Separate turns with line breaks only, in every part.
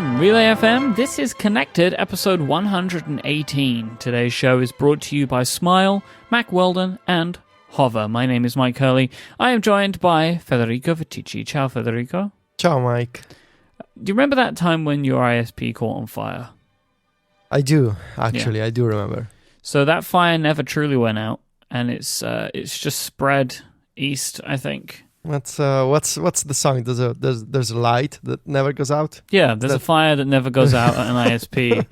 From Relay FM, this is Connected, episode 118. Today's show is brought to you by Smile, Mac Weldon, and Hover. My name is Mike Hurley. I am joined by Federico Vitici. Ciao, Federico.
Ciao, Mike.
Do you remember that time when your ISP caught on fire?
I do, actually. Yeah. I do remember.
So that fire never truly went out, and it's just spread east, I think.
What's the song? There's a light that never goes out.
Yeah, there's a fire that never goes out at an ISP.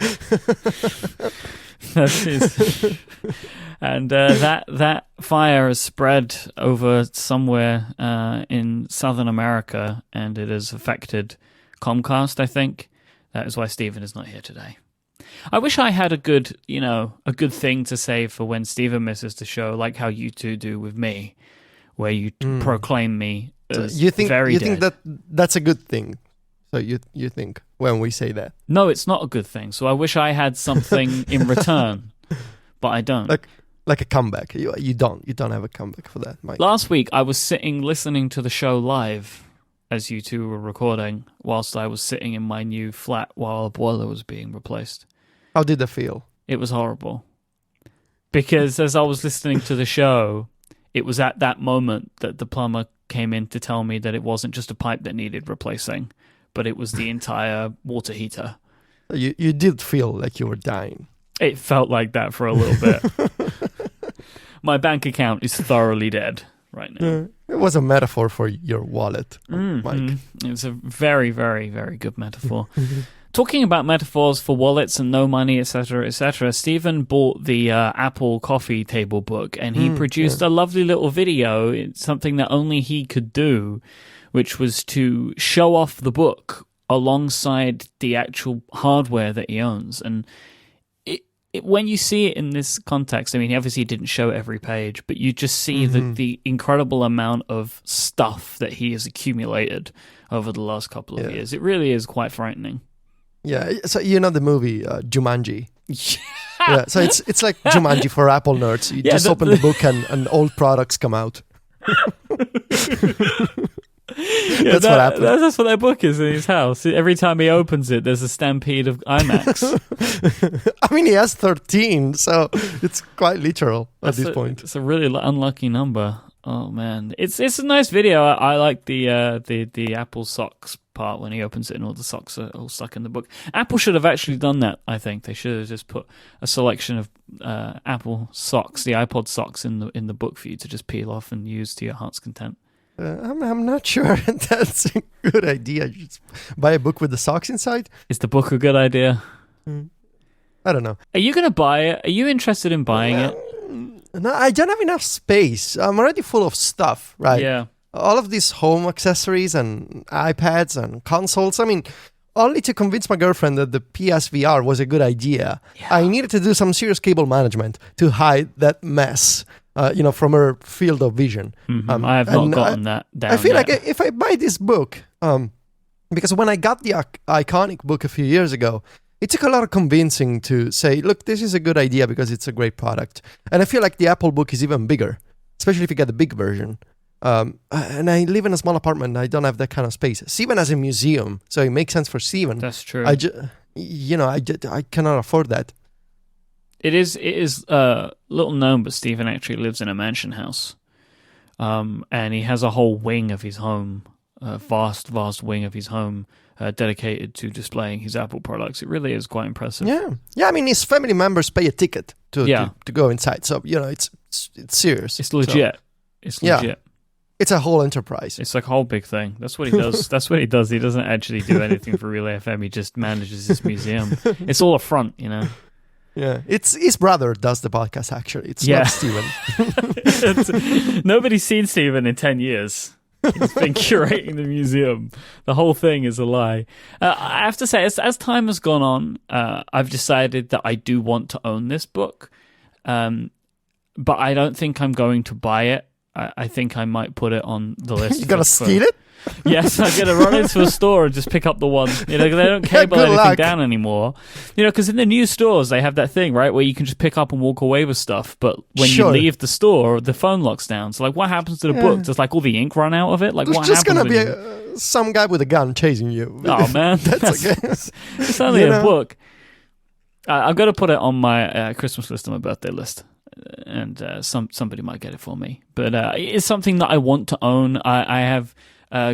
And that fire has spread over somewhere in Southern America, and it has affected Comcast, I think. That is why Stephen is not here today. I wish I had a good thing to say for when Stephen misses the show, like how you two do with me, where you proclaim me as very dead. You think
that's a good thing? So you think when we say that?
No, it's not a good thing. So I wish I had something in return, but I don't.
Like a comeback. You don't have a comeback for that, Mike.
Last week I was sitting listening to the show live as you two were recording, whilst I was sitting in my new flat while a boiler was being replaced.
How did that feel?
It was horrible. Because as I was listening to the show, it was at that moment that the plumber came in to tell me that it wasn't just a pipe that needed replacing, but it was the entire water heater.
You did feel like you were dying.
It felt like that for a little bit. My bank account is thoroughly dead right now.
It was a metaphor for your wallet, Mike.
It's a very, very, very good metaphor. Talking about metaphors for wallets and no money, etc., Stephen bought the Apple coffee table book, and he produced a lovely little video. It's something that only he could do, which was to show off the book alongside the actual hardware that he owns. And when you see it in this context, I mean, obviously he didn't show every page, but you just see the incredible amount of stuff that he has accumulated over the last couple of years. It really is quite frightening.
Yeah, so you know the movie Jumanji. Yeah, so it's like Jumanji for Apple nerds. You just open the book and old products come out. That's what happens.
That's what that book is in his house. Every time he opens it, there's a stampede of iMacs.
I mean, he has 13, so it's quite literal at this point.
It's a really unlucky number. Oh man, it's a nice video. I like the Apple socks part when he opens it and all the socks are all stuck in the book. Apple should have actually done that. I think they should have just put a selection of Apple socks, the iPod socks, in the book for you to just peel off and use to your heart's content.
I'm not sure that's a good idea. Just buy a book with the socks inside.
Is the book a good idea?
I don't know.
Are you going to buy it? Are you interested in buying it?
No, I don't have enough space. I'm already full of stuff, right?
Yeah.
All of these home accessories and iPads and consoles. I mean, only to convince my girlfriend that the PSVR was a good idea, I needed to do some serious cable management to hide that mess, from her field of vision.
I have not gotten that down.
I feel like if I buy this book, because when I got the Iconic book a few years ago, it took a lot of convincing to say, look, this is a good idea because it's a great product. And I feel like the Apple book is even bigger, especially if you get the big version. And I live in a small apartment. I don't have that kind of space. Steven has a museum, so it makes sense for Steven.
That's true.
I cannot afford that.
It is little known, but Steven actually lives in a mansion house. And he has a whole wing of his home, a vast wing of his home, dedicated to displaying his Apple products. It really is quite impressive.
Yeah. I mean, his family members pay a ticket to go inside, so it's serious.
It's legit.
So,
it's legit.
It's a whole enterprise.
It's like a whole big thing. That's what he does. That's what he does. He doesn't actually do anything for Relay FM. He just manages his museum. It's all a front,
Yeah, it's his brother does the podcast. Actually, it's not Steven.
Nobody's seen Steven in 10 years. He's been curating the museum. The whole thing is a lie. I have to say, as time has gone on, I've decided that I do want to own this book, but I don't think I'm going to buy it. I think I might put it on the list.
You gonna steal it?
Yes, I'm gonna run into a store and just pick up the one. They don't cable anything down anymore. Because in the new stores they have that thing, right, where you can just pick up and walk away with stuff. But when you leave the store, the phone locks down. So, what happens to the book? Does all the ink run out of it?
There's just gonna be some guy with a gun chasing you.
Oh man,
that's okay.
It's only a book. I've got to put it on my Christmas list and my birthday list, and somebody might get it for me. But it's something that I want to own. I have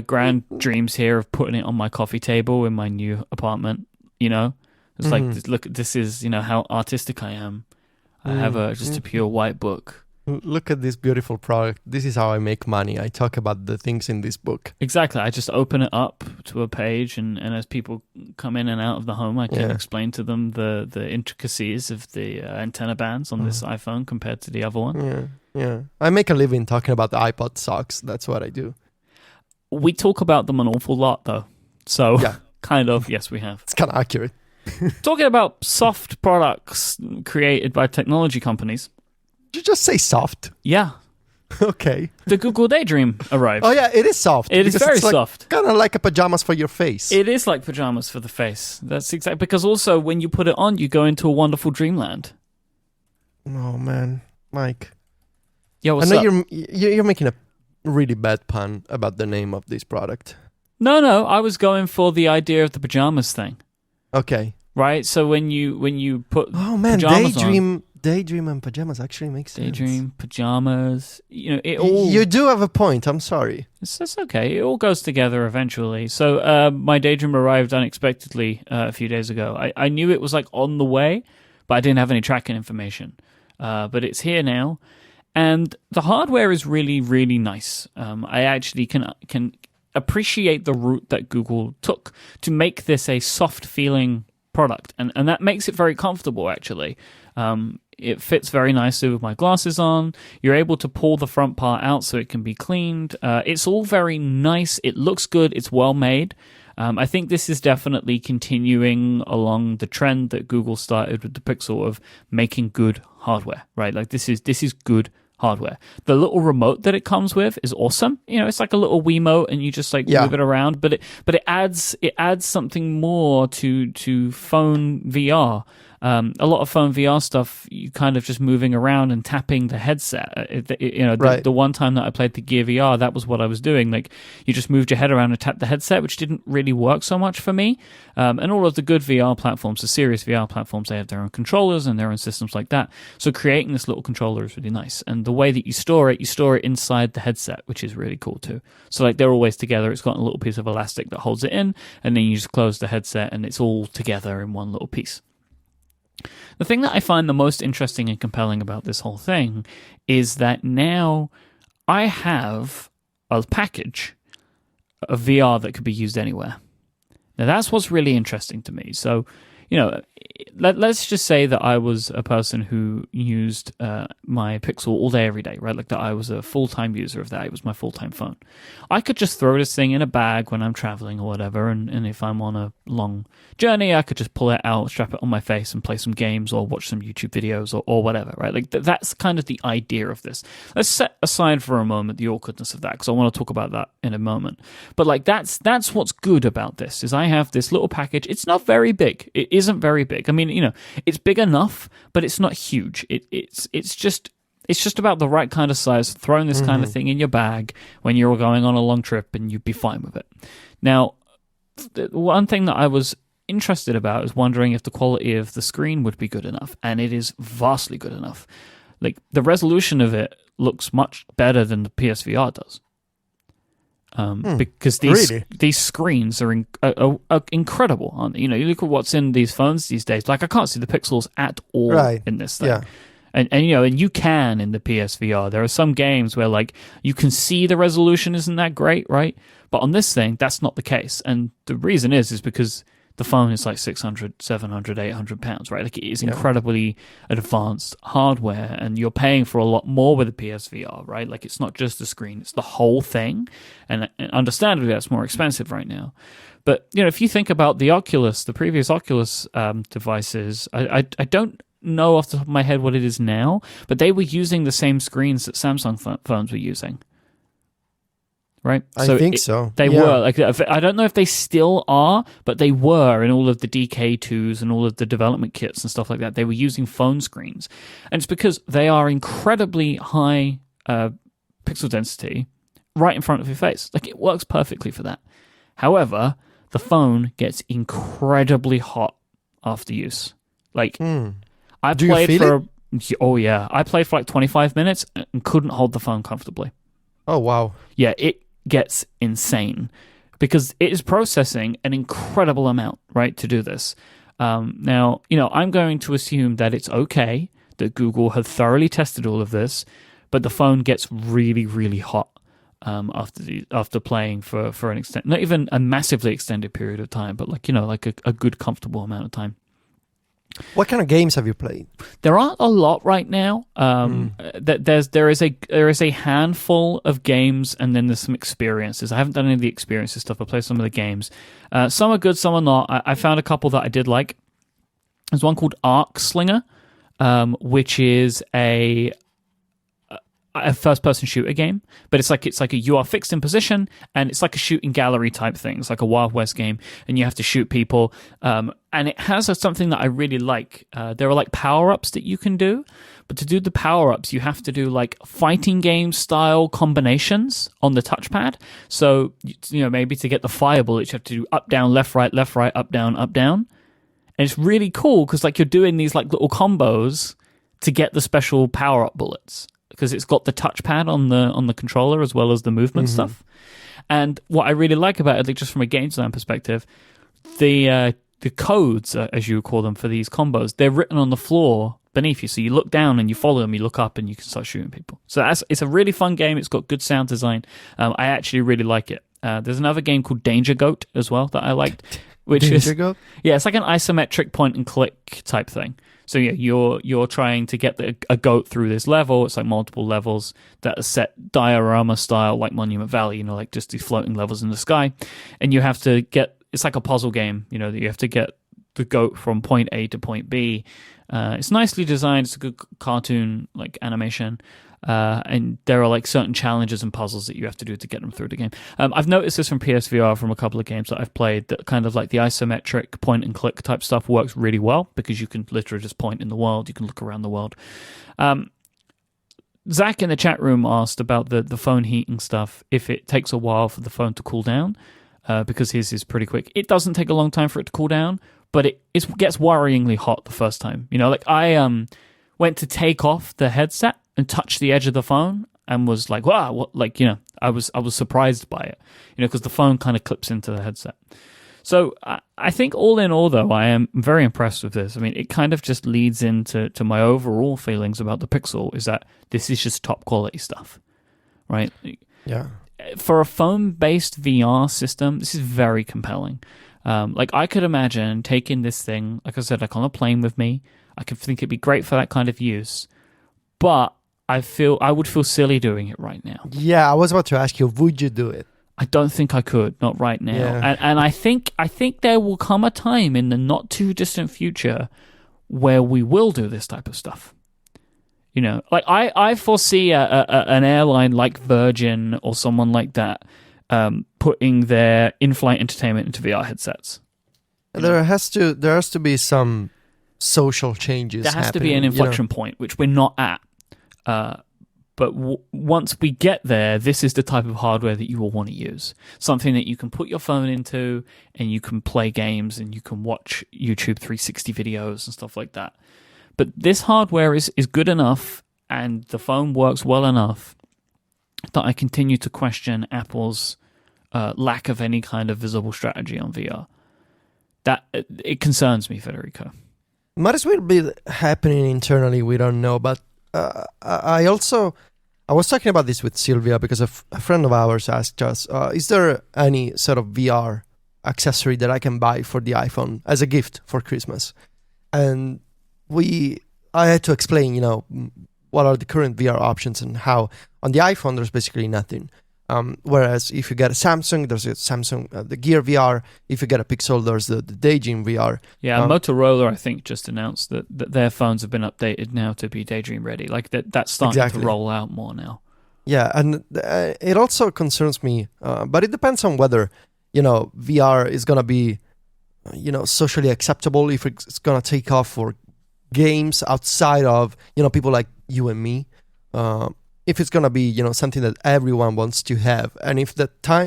grand dreams here of putting it on my coffee table in my new apartment. You know, it's like, look, this is, you know, how artistic I am. I have just a pure white book.
Look at this beautiful product. This is how I make money. I talk about the things in this book.
Exactly. I just open it up to a page, and as people come in and out of the home, I can explain to them the intricacies of the antenna bands on this iPhone compared to the other one.
Yeah. I make a living talking about the iPod socks. That's what I do.
We talk about them an awful lot, though. So, kind of, yes, we have.
It's kind of accurate.
Talking about soft products created by technology companies.
Did you just say soft?
Yeah.
Okay.
The Google Daydream arrived.
Oh, yeah, it is soft.
It is very soft.
Kind of like a pajamas for your face.
It is like pajamas for the face. That's exactly, because also when you put it on, you go into a wonderful dreamland.
Oh, man. Mike.
Yeah, what's
I
up?
know you're making a really bad pun about the name of this product.
No, I was going for the idea of the pajamas thing.
Okay.
Right? So when you put pajamas
Daydream and pajamas actually makes sense.
Daydream, pajamas, you know, it all...
You do have a point, I'm sorry.
It's okay. It all goes together eventually. So my Daydream arrived unexpectedly a few days ago. I knew it was like on the way, but I didn't have any tracking information. But it's here now. And the hardware is really, really nice. I actually can appreciate the route that Google took to make this a soft-feeling product. And that makes it very comfortable, actually. It fits very nicely with my glasses on. You're able to pull the front part out so it can be cleaned. It's all very nice. It looks good. It's well made. I think this is definitely continuing along the trend that Google started with the Pixel of making good hardware, right? Like this is good hardware. The little remote that it comes with is awesome. You know, it's like a little Wiimote and you just like move it around, but it adds something more to phone VR. A lot of phone VR stuff, you kind of just moving around and tapping the headset. The one time that I played the Gear VR, that was what I was doing. Like, you just moved your head around and tapped the headset, which didn't really work so much for me. And all of the good VR platforms, the serious VR platforms, they have their own controllers and their own systems like that. So creating this little controller is really nice. And the way that you store it inside the headset, which is really cool too. So like they're always together. It's got a little piece of elastic that holds it in, and then you just close the headset and it's all together in one little piece. The thing that I find the most interesting and compelling about this whole thing is that now I have a package of VR that could be used anywhere. Now, that's what's really interesting to me. So, you know, let's just say that I was a person who used my Pixel all day, every day, right? Like that I was a full-time user of that. It was my full-time phone. I could just throw this thing in a bag when I'm traveling or whatever, and if I'm on a long journey, I could just pull it out, strap it on my face, and play some games or watch some YouTube videos or whatever, right? Like that's kind of the idea of this. Let's set aside for a moment the awkwardness of that, because I want to talk about that in a moment. But like that's what's good about this, is I have this little package. It's not very big. It isn't very big. I mean, you know, it's big enough, but it's not huge. It's just about the right kind of size, throwing this kind of thing in your bag when you're going on a long trip, and you'd be fine with it. Now, one thing that I was interested about is wondering if the quality of the screen would be good enough, and it is vastly good enough. Like, the resolution of it looks much better than the PSVR does. Because these screens are incredible, aren't they? You know, you look at what's in these phones these days. Like, I can't see the pixels at all in this thing. Yeah. And you know, and you can in the PSVR. There are some games where like you can see the resolution isn't that great, right? But on this thing, that's not the case. And the reason is because the phone is like 600, 700, 800 pounds, right? Like, it is incredibly advanced hardware, and you're paying for a lot more with the PSVR, right? Like, it's not just the screen, it's the whole thing. And understandably, that's more expensive right now. But, you know, if you think about the previous Oculus devices, I don't know off the top of my head what it is now, but they were using the same screens that Samsung phones were using. Right?
I think so.
They were. Like, I don't know if they still are, but they were in all of the DK2s and all of the development kits and stuff like that. They were using phone screens. And it's because they are incredibly high pixel density right in front of your face. Like, it works perfectly for that. However, the phone gets incredibly hot after use. Like, I
Do you
played
feel
for... Oh, yeah. I played for like 25 minutes and couldn't hold the phone comfortably.
Oh, wow.
Yeah, it gets insane because it is processing an incredible amount, right, to do this. Now, I'm going to assume that it's okay, that Google had thoroughly tested all of this, but the phone gets really, really hot after playing for an extent, not even a massively extended period of time, but like a good, comfortable amount of time.
What kind of games have you played?
There aren't a lot right now. There is a handful of games, and then there's some experiences. I haven't done any of the experiences stuff. I played some of the games. Some are good, some are not. I found a couple that I did like. There's one called Arc Slinger, which is a first-person shooter game, but it's like you are fixed in position, and it's like a shooting gallery type thing. It's like a Wild West game, and you have to shoot people. And it has something that I really like. There are like power-ups that you can do, but to do the power-ups, you have to do like fighting game style combinations on the touchpad. So maybe to get the fire bullets, you have to do up, down, left, right, up, down, up, down. And it's really cool because like you're doing these like little combos to get the special power-up bullets, because it's got the touchpad on the controller as well as the movement stuff. And what I really like about it, like just from a game design perspective, the codes, as you would call them, for these combos, they're written on the floor beneath you. So you look down and you follow them, you look up and you can start shooting people. So it's a really fun game. It's got good sound design. I actually really like it. There's another game called Danger Goat as well that I liked, which
Danger Goat?
Yeah, it's like an isometric point and click type thing. So yeah, you're trying to get a goat through this level. It's like multiple levels that are set diorama style, like Monument Valley, like just these floating levels in the sky. And you have to it's like a puzzle game, that you have to get the goat from point A to point B. It's nicely designed. It's a good cartoon like animation. And there are like certain challenges and puzzles that you have to do to get them through the game. I've noticed this from PSVR from a couple of games that I've played, that kind of like the isometric point and click type stuff works really well because you can literally just point in the world. You can look around the world. Zach in the chat room asked about the phone heating stuff, if it takes a while for the phone to cool down, because his is pretty quick. It doesn't take a long time for it to cool down, but it gets worryingly hot the first time. Like I went to take off the headset and touch the edge of the phone and was like, wow, what? Like, I was surprised by it, because the phone kind of clips into the headset. So I think all in all, though, I am very impressed with this. I mean, it kind of just leads into my overall feelings about the Pixel, is that this is just top quality stuff, right?
Yeah.
For a phone-based VR system, this is very compelling. Like I could imagine taking this thing, like I said, like on a plane with me. I could think it'd be great for that kind of use, but I would feel silly doing it right now.
Yeah, I was about to ask you, would you do it?
I don't think I could, not right now.
Yeah.
And I think there will come a time in the not too distant future where we will do this type of stuff. Like I foresee an airline like Virgin or someone like that putting their in-flight entertainment into VR headsets.
There has to be some social changes.
There has to be an inflection point, which we're not at. But once we get there, this is the type of hardware that you will want to use. Something that you can put your phone into, and you can play games, and you can watch YouTube 360 videos and stuff like that. But this hardware is good enough, and the phone works well enough that I continue to question Apple's lack of any kind of visible strategy on VR. That it concerns me, Federico.
Might as well be happening internally. We don't know, but I was talking about this with Sylvia because a friend of ours asked us, is there any sort of VR accessory that I can buy for the iPhone as a gift for Christmas? And I had to explain, what are the current VR options and how on the iPhone there's basically nothing. Whereas if you get a Samsung, there's a Samsung, the Gear VR. If you get a Pixel, there's the Daydream VR.
Yeah, Motorola, I think, just announced that their phones have been updated now to be Daydream ready. Like that's starting to roll out more now.
Yeah, and it also concerns me, but it depends on whether, VR is going to be, socially acceptable, if it's going to take off for games outside of, people like you and me. If it's going to be, something that everyone wants to have. And if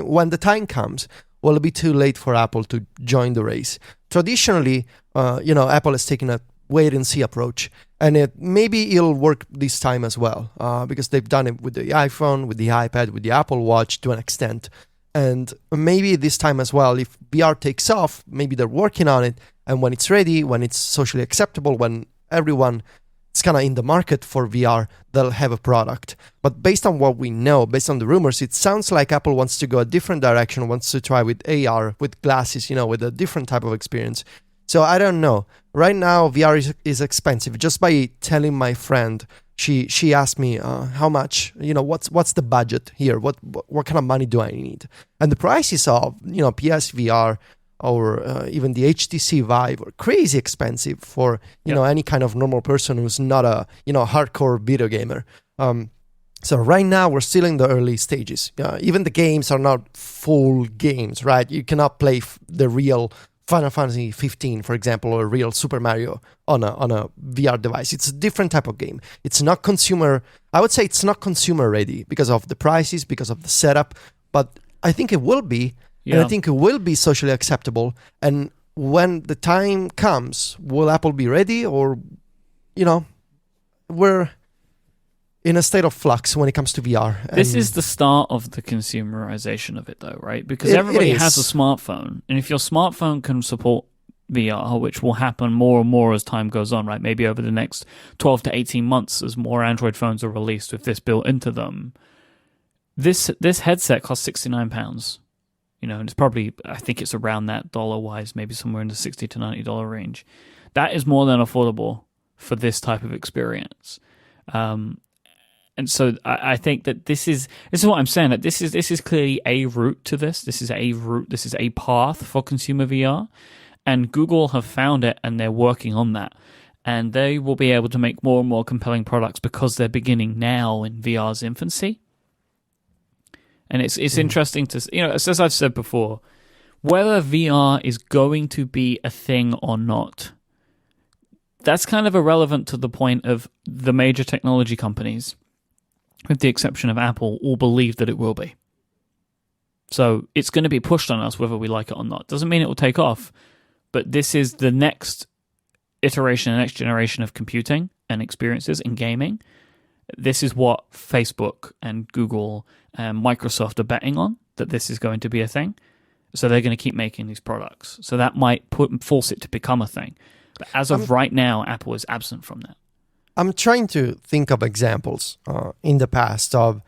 when the time comes will it be too late for Apple to join the race? Traditionally, Apple has taken a wait and see approach, and maybe it'll work this time as well, because they've done it with the iPhone, with the iPad, with the Apple Watch to an extent. And maybe this time as well, if VR takes off, maybe they're working on it, and when it's ready, when it's socially acceptable, when everyone is kind of in the market for VR, they'll have a product. But based on what we know, based on the rumors, it sounds like Apple wants to go a different direction, wants to try with AR, with glasses, with a different type of experience. So I don't know. Right now, VR is expensive. Just by telling my friend, she asked me how much, what's the budget here? What kind of money do I need? And the prices of PSVR or even the HTC Vive are crazy expensive for any kind of normal person who's not a hardcore video gamer. So right now we're still in the early stages. Even the games are not full games, right? You cannot play the real Final Fantasy 15, for example, or real Super Mario on a VR device. It's a different type of game. It's not consumer. I would say it's not consumer ready because of the prices, because of the setup. But I think it will be, and I think it will be socially acceptable. And when the time comes, will Apple be ready, or we're in a state of flux when it comes to VR.
This is the start of the consumerization of it, though, right? Because everybody has a smartphone, and if your smartphone can support VR, which will happen more and more as time goes on, right? Maybe over the next 12 to 18 months, as more Android phones are released with this built into them, this headset costs £69. And it's probably, I think it's around that dollar-wise, maybe somewhere in the $60 to $90 range. That is more than affordable for this type of experience. And so I think that this is what I'm saying, that this is clearly a route to this. This is a path for consumer VR, and Google have found it, and they're working on that. And they will be able to make more and more compelling products because they're beginning now in VR's infancy. And it's interesting to, as I've said before, whether VR is going to be a thing or not, that's kind of irrelevant to the point of the major technology companies, with the exception of Apple, all believe that it will be. So it's going to be pushed on us whether we like it or not. Doesn't mean it will take off, but this is the next iteration, the next generation of computing and experiences in gaming. This is what Facebook and Google and Microsoft are betting on, that this is going to be a thing. So they're going to keep making these products. So that might force it to become a thing. But as of right now, Apple is absent from that.
I'm trying to think of examples in the past of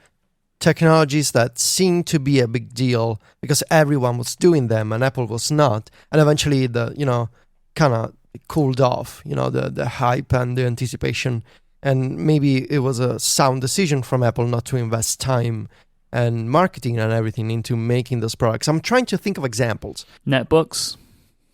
technologies that seemed to be a big deal because everyone was doing them and Apple was not. And eventually kind of cooled off, the hype and the anticipation. And maybe it was a sound decision from Apple not to invest time and marketing and everything into making those products. I'm trying to think of examples.
Netbooks?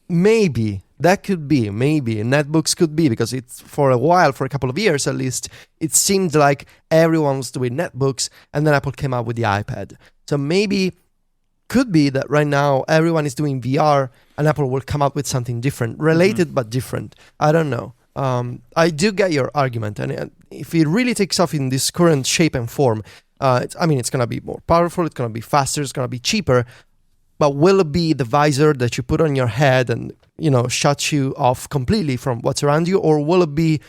Maybe. That could be, maybe. Netbooks could be, because it's for a while, for a couple of years at least, it seemed like everyone was doing netbooks, and then Apple came out with the iPad. So maybe, could be that right now everyone is doing VR, and Apple will come up with something different, related but different. I don't know. I do get your argument, and if it really takes off in this current shape and form, it's going to be more powerful, it's going to be faster, it's going to be cheaper, but will it be the visor that you put on your head and shuts you off completely from what's around you, or will it be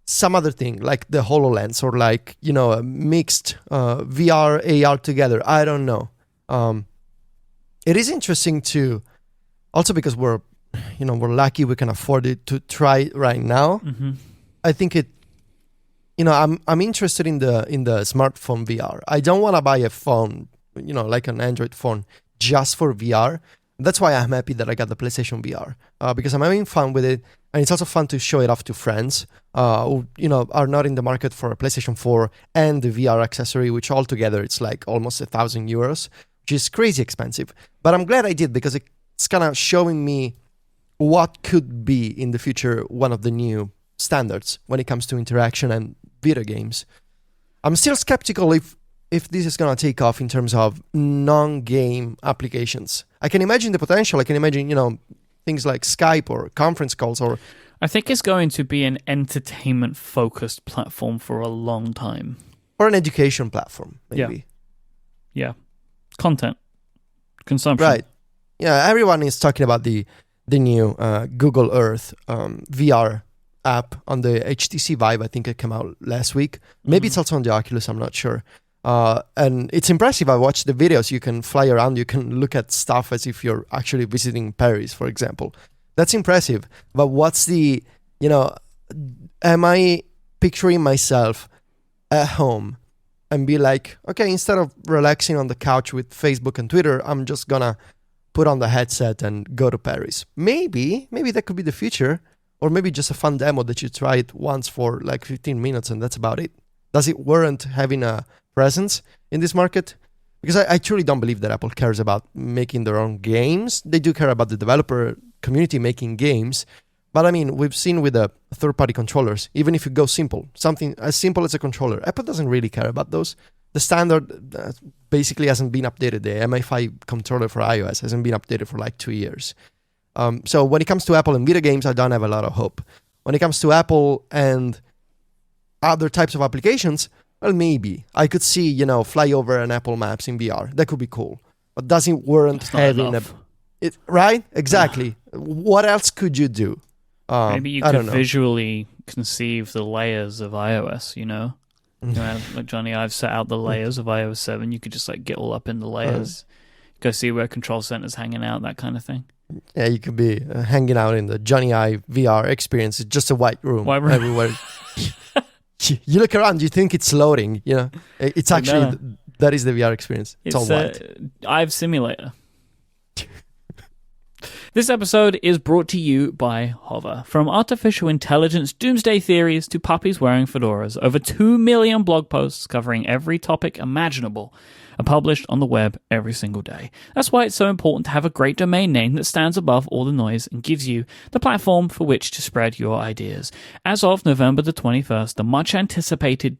some other thing like the HoloLens, or like a mixed VR AR together? I don't know. It is interesting to also, because we're lucky we can afford it, to try right now. I think it I'm interested in the smartphone VR. I don't want to buy a phone like an Android phone just for VR. That's why I'm happy that I got the PlayStation VR, because I'm having fun with it, and it's also fun to show it off to friends who are not in the market for a PlayStation 4 and the VR accessory, which altogether it's like almost €1,000, which is crazy expensive. But I'm glad I did, because it's kind of showing me what could be in the future one of the new standards when it comes to interaction and video games. I'm still skeptical if this is going to take off in terms of non-game applications. I can imagine the potential. I can imagine, things like Skype or conference calls, or...
I think it's going to be an entertainment-focused platform for a long time.
Or an education platform, maybe.
Yeah. Content. Consumption.
Right. everyone is talking about the new Google Earth VR app on the HTC Vive. I think it came out last week. Maybe it's also on the Oculus. I'm not sure. And it's impressive. I watched the videos. You can fly around. You can look at stuff as if you're actually visiting Paris, for example. That's impressive. But what's the, am I picturing myself at home and be like, okay, instead of relaxing on the couch with Facebook and Twitter, I'm just gonna put on the headset and go to Paris. Maybe that could be the future. Or maybe just a fun demo that you try it once for like 15 minutes and that's about it. Does it warrant having a presence in this market? Because I truly don't believe that Apple cares about making their own games. They do care about the developer community making games. But I mean, we've seen with the third-party controllers, even if you go simple, something as simple as a controller, Apple doesn't really care about those. The standard basically hasn't been updated. The MI5 controller for iOS hasn't been updated for like 2 years. So when it comes to Apple and video games, I don't have a lot of hope. When it comes to Apple and other types of applications, well, maybe. I could see, fly over an Apple Maps in VR. That could be cool. But doesn't warrant having it, right? Exactly. What else could you do?
Maybe you could visually conceive the layers of iOS, like Johnny Ive set out the layers of iOS 7. You could just like get all up in the layers, go see where Control Center's hanging out, that kind of thing.
Yeah, you could be hanging out in the Johnny Ive VR experience. It's just a white room everywhere. You look around, you think it's loading. It's actually that is the VR experience. It's all white.
Ive Simulator. This episode is brought to you by Hover. From artificial intelligence doomsday theories to puppies wearing fedoras, over 2 million blog posts covering every topic imaginable are published on the web every single day. That's why it's so important to have a great domain name that stands above all the noise and gives you the platform for which to spread your ideas. As of November the 21st, the much anticipated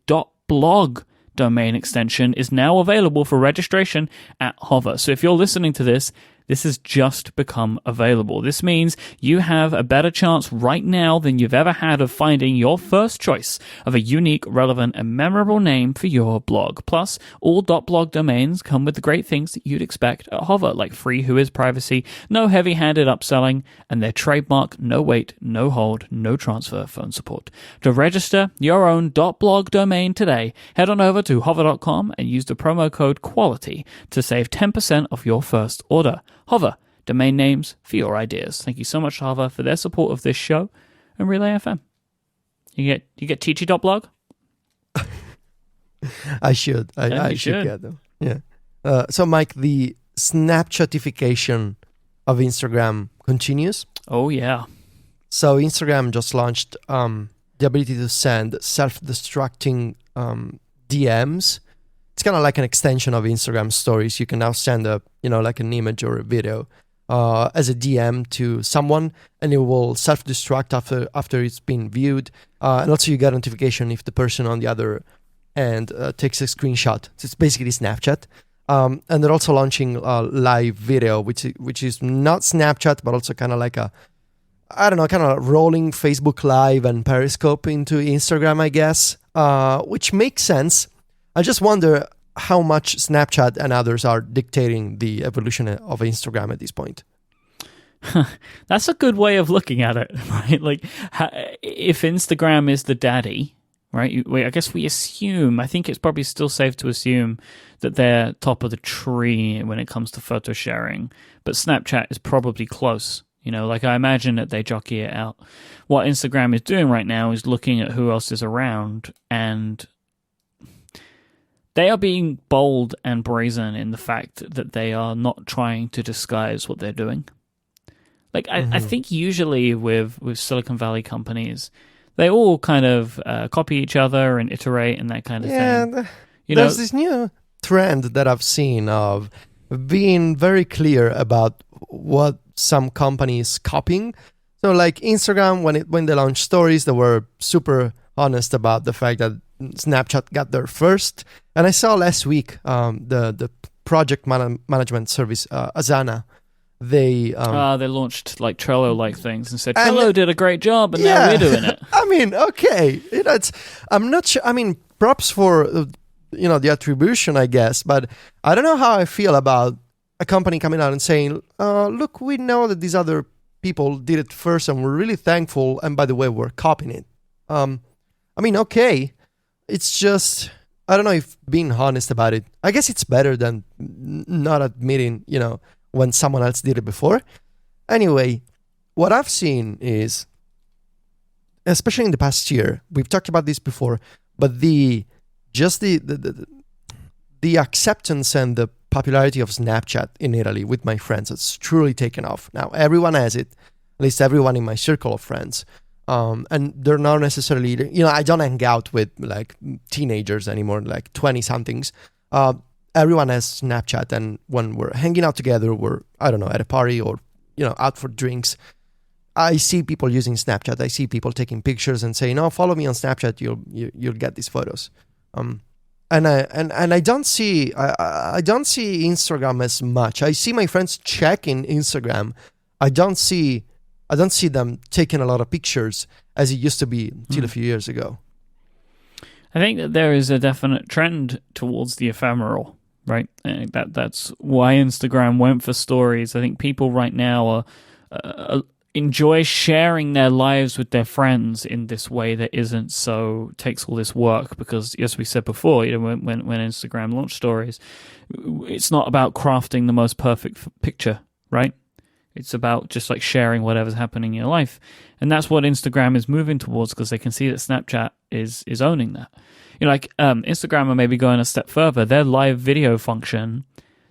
.blog domain extension is now available for registration at Hover. So if you're listening to this has just become available. This means you have a better chance right now than you've ever had of finding your first choice of a unique, relevant, and memorable name for your blog. Plus, all .blog domains come with the great things that you'd expect at Hover, like free Whois privacy, no heavy-handed upselling, and their trademark no wait, no hold, no transfer phone support. To register your own .blog domain today, head on over to hover.com and use the promo code QUALITY to save 10% off your first order. Hover, domain names for your ideas. Thank you so much to Hover for their support of this show and Relay FM. You get teachy.blog?
I should. I should get them. Yeah. So, Mike, the Snapchatification of Instagram continues.
Oh, yeah.
So Instagram just launched the ability to send self-destructing DMs. It's kind of like an extension of Instagram stories. You can now send like an image or a video as a DM to someone, and it will self-destruct after it's been viewed. And also you get a notification if the person on the other end takes a screenshot. So it's basically Snapchat. And they're also launching live video, which is not Snapchat, but also kind of like kind of rolling Facebook Live and Periscope into Instagram, I guess, which makes sense. I just wonder how much Snapchat and others are dictating the evolution of Instagram at this point.
That's a good way of looking at it, right? Like, if Instagram is the daddy, right? I guess we assume, I think it's probably still safe to assume that they're top of the tree when it comes to photo sharing, but Snapchat is probably close. Like I imagine that they jockey it out. What Instagram is doing right now is looking at who else is around, and they are being bold and brazen in the fact that they are not trying to disguise what they're doing. Like, I think usually with Silicon Valley companies, they all kind of copy each other and iterate and that kind of thing.
There's this new trend that I've seen of being very clear about what some companies copying. So like Instagram, when they launched stories, they were super honest about the fact that Snapchat got there first. And I saw last week the project management service Asana. They
launched like Trello-like things and said Trello did a great job, and now we're doing it.
I mean, okay, I'm not sure. I mean, props for the attribution, I guess, but I don't know how I feel about a company coming out and saying, look, we know that these other people did it first and we're really thankful, and by the way, we're copying it. I mean, okay, it's just, I don't know if being honest about it, I guess it's better than not admitting, when someone else did it before. Anyway, what I've seen is, especially in the past year, we've talked about this before, but the acceptance and the popularity of Snapchat in Italy with my friends, it's truly taken off. Now everyone has it, at least everyone in my circle of friends. And they're not necessarily, I don't hang out with like teenagers anymore, like 20 somethings. Everyone has Snapchat, and when we're hanging out together, we're, I don't know, at a party or, out for drinks, I see people using Snapchat. I see people taking pictures and saying, "Oh, follow me on Snapchat. You'll get these photos." And I don't see Instagram as much. I see my friends checking Instagram. I don't see them taking a lot of pictures as it used to be until a few years ago.
I think that there is a definite trend towards the ephemeral, right? And that's why Instagram went for stories. I think people right now are enjoy sharing their lives with their friends in this way that isn't so takes all this work, because as we said before, when Instagram launched stories, it's not about crafting the most perfect picture, right? It's about just like sharing whatever's happening in your life. And that's what Instagram is moving towards, because they can see that Snapchat is owning that. Instagram are maybe going a step further. Their live video function,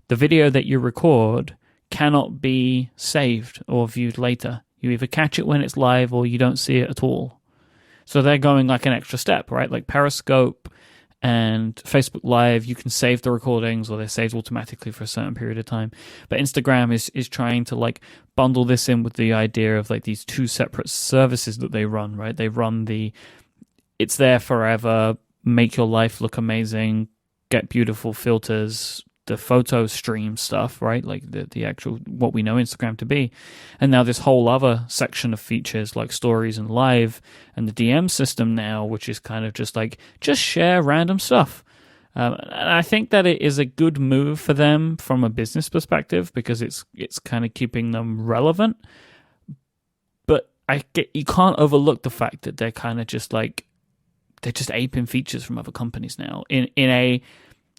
the video that you record cannot be saved or viewed later. You either catch it when it's live or you don't see it at all. So they're going like an extra step, right? Like Periscope and Facebook Live, you can save the recordings, or they're saved automatically for a certain period of time. But Instagram is trying to like bundle this in with the idea of like these two separate services that they run, right? They run it's there forever, make your life look amazing, get beautiful filters, the photo stream stuff, right? Like the actual, what we know Instagram to be. And now this whole other section of features like stories and live and the DM system now, which is kind of just like, just share random stuff. And I think that it is a good move for them from a business perspective, because it's kind of keeping them relevant. But you can't overlook the fact that they're kind of just like, they're just aping features from other companies now in a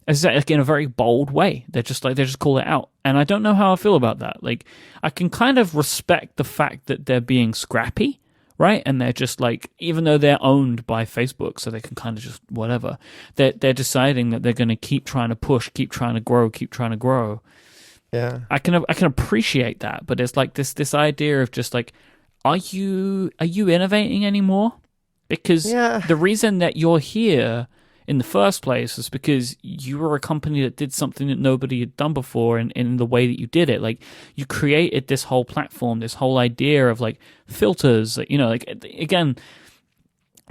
very bold way. They just call it out. And I don't know how I feel about that. Like, I can kind of respect the fact that they're being scrappy, right? And they're just like, even though they're owned by Facebook, so they can kind of just whatever, they're deciding that they're going to keep trying to push, keep trying to grow.
Yeah.
I can appreciate that, but it's like this idea of just like, are you innovating anymore? Because the reason that you're here in the first place is because you were a company that did something that nobody had done before, and in the way that you did it. Like, you created this whole platform, this whole idea of like filters, like again,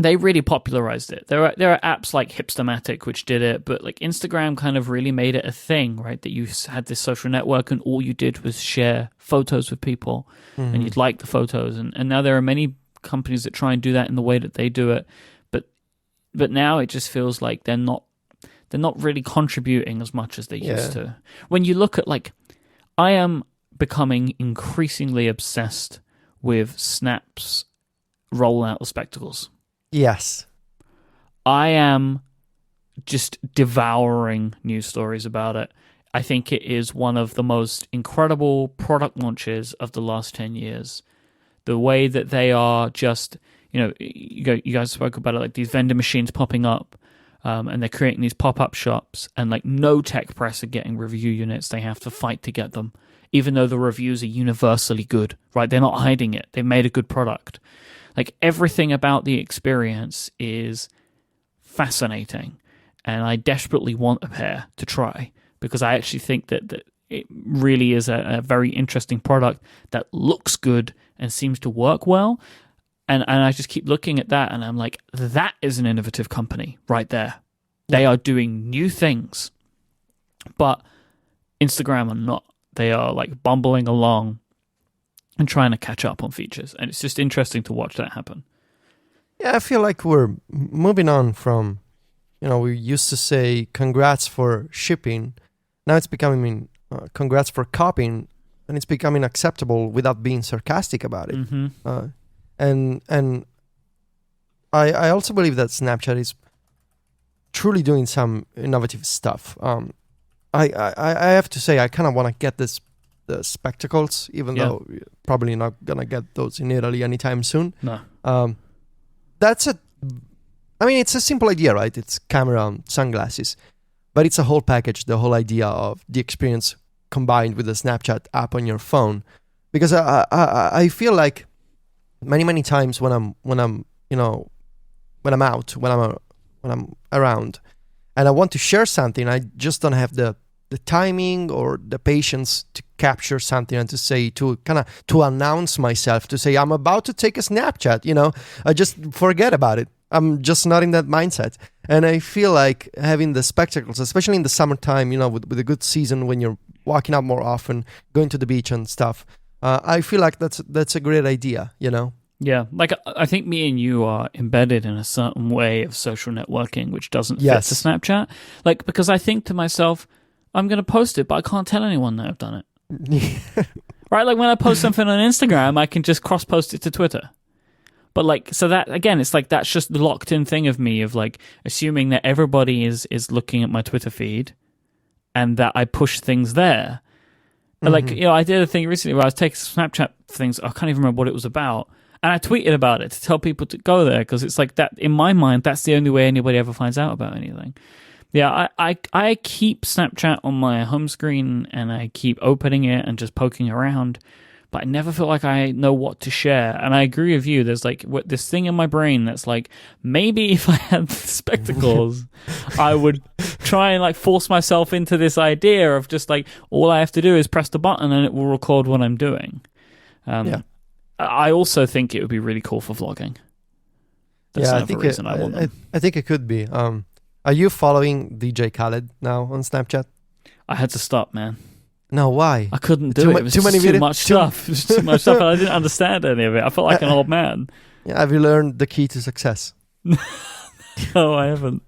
they really popularized it. There are apps like Hipstamatic which did it, but like Instagram kind of really made it a thing, right? That you had this social network and all you did was share photos with people, and you'd like the photos. And now there are many companies that try and do that in the way that they do it. But now it just feels like they're not really contributing as much as they used to. When you look at like, I am becoming increasingly obsessed with Snap's rollout of spectacles.
Yes.
I am just devouring news stories about it. I think it is one of the most incredible product launches of the last 10 years. The way that they are just, you guys spoke about it, like these vendor machines popping up, and they're creating these pop-up shops, and like no tech press are getting review units. They have to fight to get them, even though the reviews are universally good, right? They're not hiding it. They've made a good product. Like, everything about the experience is fascinating, and I desperately want a pair to try, because I actually think that it really is a very interesting product that looks good and seems to work well. And I just keep looking at that, and I'm like, that is an innovative company right there. They are doing new things. But Instagram are not. They are like bumbling along and trying to catch up on features. And it's just interesting to watch that happen.
Yeah, I feel like we're moving on from, we used to say congrats for shipping. Now it's becoming congrats for copying, and it's becoming acceptable without being sarcastic about it. And I also believe that Snapchat is truly doing some innovative stuff. I have to say, I kind of want to get the spectacles, even though you're probably not gonna get those in Italy anytime soon.
No.
It's a simple idea, right? It's camera and sunglasses, but it's a whole package. The whole idea of the experience combined with the Snapchat app on your phone, because I feel like many times when I'm around and I want to share something, I just don't have the timing or the patience to capture something and to announce myself, to say I'm about to take a Snapchat. I just forget about it. I'm just not in that mindset. And I feel like having the spectacles, especially in the summertime, with a good season when you're walking out more often, going to the beach and stuff, I feel like that's a great idea,
Yeah, like I think me and you are embedded in a certain way of social networking which doesn't fit to Snapchat. Like, because I think to myself, I'm going to post it, but I can't tell anyone that I've done it. Right? Like when I post something on Instagram, I can just cross-post it to Twitter. But like, so that, again, it's like that's just the locked-in thing of me of like assuming that everybody is looking at my Twitter feed and that I push things there. Like, I did a thing recently where I was taking Snapchat things, I can't even remember what it was about, and I tweeted about it to tell people to go there, because it's like that, in my mind, that's the only way anybody ever finds out about anything. Yeah, I keep Snapchat on my home screen, and I keep opening it and just poking around, but I never feel like I know what to share. And I agree with you, there's like this thing in my brain that's like, maybe if I had spectacles, I would try and like force myself into this idea of just like, all I have to do is press the button and it will record what I'm doing. I also think it would be really cool for vlogging. That's another reason I want them.
I think it could be. Are you following DJ Khaled now on Snapchat?
I had to stop, man.
No, why?
I couldn't do it. It was too much stuff. It was too much stuff, and I didn't understand any of it. I felt like an old man.
Yeah, have you learned the key to success?
No, I haven't.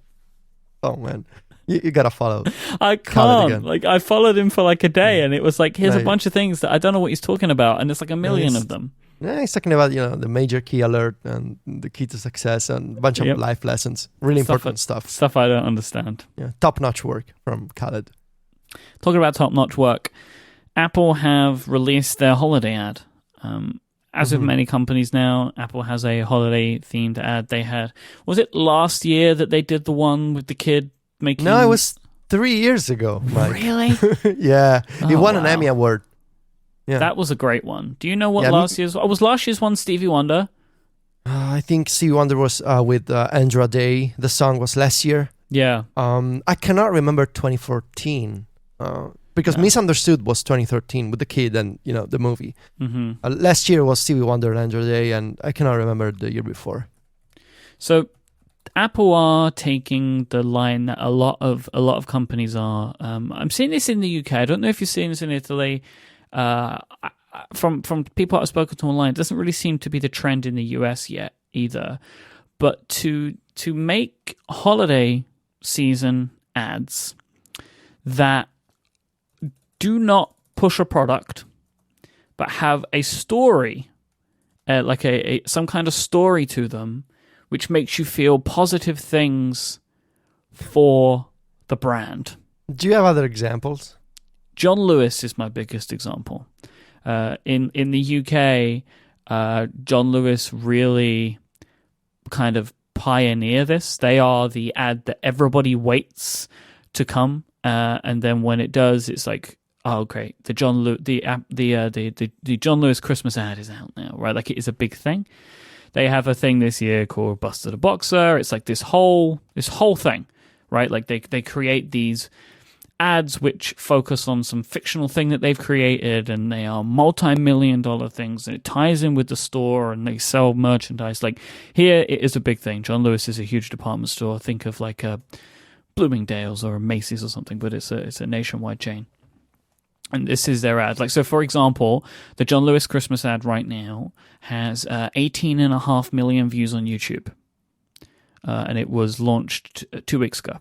Oh, man. You gotta follow.
I can't. Like, I followed him for like a day, and it was like, here's a bunch of things that I don't know what he's talking about, and it's like a million of them.
Yeah, he's talking about, the major key alert and the key to success and a bunch of life lessons. Really important stuff.
Stuff I don't understand.
Yeah, top-notch work from Khaled.
Talking about top-notch work, Apple have released their holiday ad. As with many companies now, Apple has a holiday-themed ad. They had... Was it last year that they did the one with the kid making...
No, it was 3 years ago, Mike.
Really?
Yeah. He won an Emmy Award. Yeah.
That was a great one. Do you know what last year's... was last year's one Stevie Wonder?
I think Stevie Wonder was with Andra Day. The song was last year.
Yeah.
I cannot remember 2014 because Misunderstood was 2013 with the kid and, the movie. Last year was Stevie Wonder and Andra Day, and I cannot remember the year before.
So Apple are taking the line that a lot of companies are. I'm seeing this in the UK. I don't know if you're seeing this in Italy. From people I've spoken to online, it doesn't really seem to be the trend in the US yet either. But to make holiday season ads that do not push a product, but have a story, like some kind of story to them, which makes you feel positive things for the brand.
Do you have other examples?
John Lewis is my biggest example. In the UK, John Lewis really kind of pioneer this. They are the ad that everybody waits to come, and then when it does, it's like, oh great, the John Lewis Christmas ad is out now, right? Like, it is a big thing. They have a thing this year called Buster the Boxer. It's like this whole thing, right? Like they create these ads which focus on some fictional thing that they've created, and they are multi-million-dollar things, and it ties in with the store, and they sell merchandise. Like, here it is a big thing. John Lewis is a huge department store. Think of like a Bloomingdale's or a Macy's or something, but it's a nationwide chain. And this is their ad. Like, so for example, the John Lewis Christmas ad right now has 18.5 million views on YouTube, and it was launched 2 weeks ago.